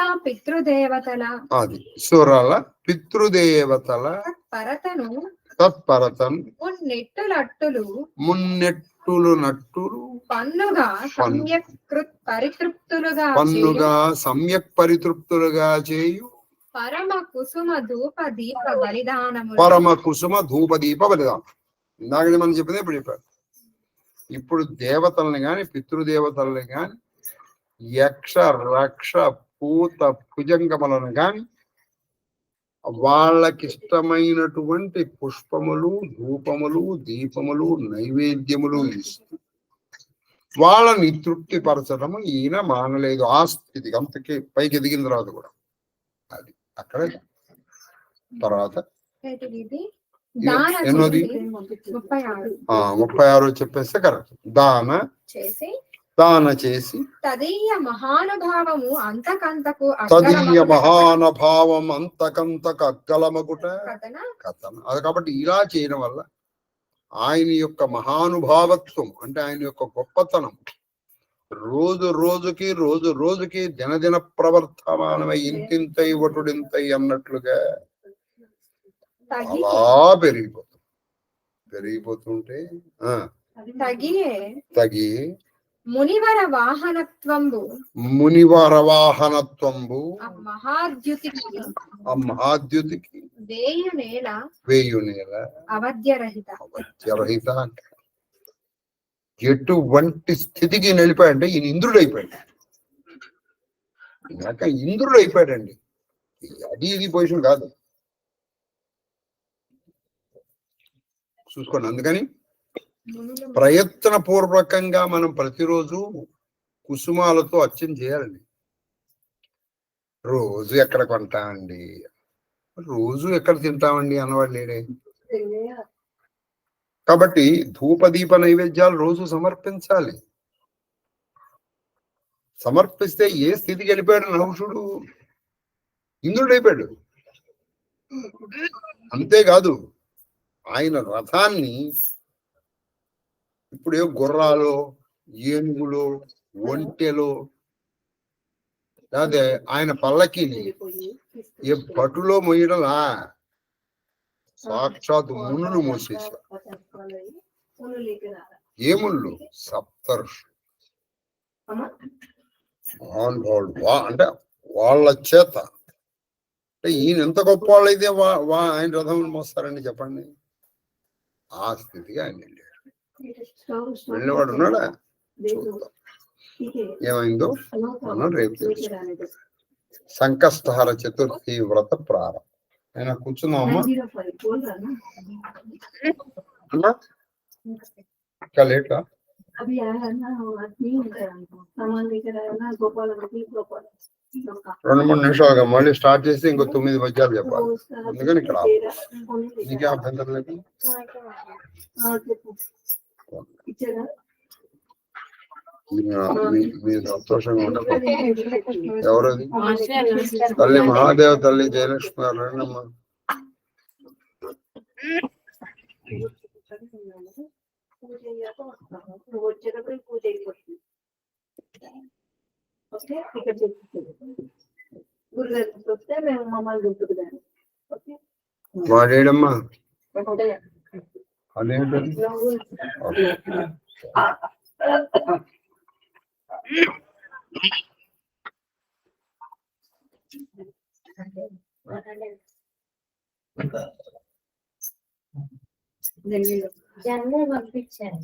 [SPEAKER 4] పితృదేవతల
[SPEAKER 3] తత్పరతను
[SPEAKER 4] మున్నెట్టులు నట్టులు పన్నుగా
[SPEAKER 3] సమ్యక్ పరితృప్తులుగా చేయు
[SPEAKER 4] పరమ కుసుమ ధూప దీప బలిదానం.
[SPEAKER 3] ఇందాక మనం చెప్పింది ఇప్పుడు చెప్పారు. ఇప్పుడు దేవతల్ని గాని, పితృదేవతల్ని గాని, యక్ష రక్ష పూత భుజంగములను గాని వాళ్ళకిష్టమైనటువంటి పుష్పములు, ధూపములు, దీపములు, నైవేద్యములు ఇస్తూ వాళ్ళని తృప్తి పరచడము ఈయన మానలేదు. ఆ స్థితికి అంతకి పైకి ఎదిగిన తర్వాత కూడా అది అక్కడ. తర్వాత ఎన్నోది? 36 చెప్పేస్తే కరెక్ట్. దాన దాన చేసి
[SPEAKER 4] తదీయ మహానుభావము అంతకంతకు
[SPEAKER 3] తదీయ మహానుభావం అంతకంతకు అగ్గలమగుట
[SPEAKER 4] కథన
[SPEAKER 3] కథన. అది కాబట్టి ఇలా చేయడం వల్ల ఆయన యొక్క మహానుభావత్వం అంటే ఆయన యొక్క గొప్పతనం రోజు రోజుకి దినదిన ప్రవర్తమానమై ఇంతింతై వటుడింతై అన్నట్లుగా అలా పెరిగిపోతుంటే తగి
[SPEAKER 4] మునివర వాహనత్వంబు
[SPEAKER 3] ఆ మహాద్యుతికి వేయు నేల
[SPEAKER 4] అవధ్యరహిత
[SPEAKER 3] అంటే ఎటువంటి స్థితికి నిలిపాడంటే ఈయన ఇంద్రుడు అయిపోయాడు. ఇందాక ఇంద్రుడు అయిపోయాడండి. అది ఇది పొజిషన్ కాదు చూసుకోండి. అందుకని ప్రయత్న పూర్వకంగా మనం ప్రతిరోజు కుసుమాలతో అర్చన చేయాలండి. రోజు ఎక్కడ కొంటామండి, రోజు ఎక్కడ తింటామండి అన్నవాడు లేడే. కాబట్టి ధూపదీప నైవేద్యాలు రోజు సమర్పించాలి. సమర్పిస్తే ఏ స్థితికి వెళ్ళిపోయాడు నహుషుడు, ఇంద్రుడు అయిపోయాడు. అంతేకాదు ఆయన రథాన్ని ఇప్పుడు గుర్రాలు, ఏనుగులు, ఒంటెలు, అదే ఆయన పల్లకిని ఏ భటులో మొయ్యడలా సాక్షాత్ మునులు మోసేశారు. ఏముళ్ళు సప్తర్షులు అంటే వాళ్ళ చేత. అంటే ఈయన ఎంత గొప్ప వాళ్ళైతే ఆయన రథములు మోస్తారండి చెప్పండి. ఆ స్థితిగా ఆయన వెళ్ళాడు. వెళ్ళేవాడు ఉన్నాడా చూద్దాం ఏమైందో మనం రేపు తెలుసు. సంకష్టహర చతుర్థి వ్రత ప్రారంభం. ఆయన కూర్చున్నామమ్మా ఇంకా లేట్లా 2-3 నిమిషాలుగా మళ్ళీ స్టార్ట్ చేసి ఇంకో 9 పద్యాలు చెప్పాలి. అందుకని ఇక్కడ నీకే అభ్యంతరం లేదు. మీరు సంతోషంగా ఉండదు. ఎవరది? తల్లి మహాదేవ తల్లి జయలక్ష్మి గారు రండమ్మా. వాడేడమ్మా అదేంటది?
[SPEAKER 5] జన్మ పంపించాను.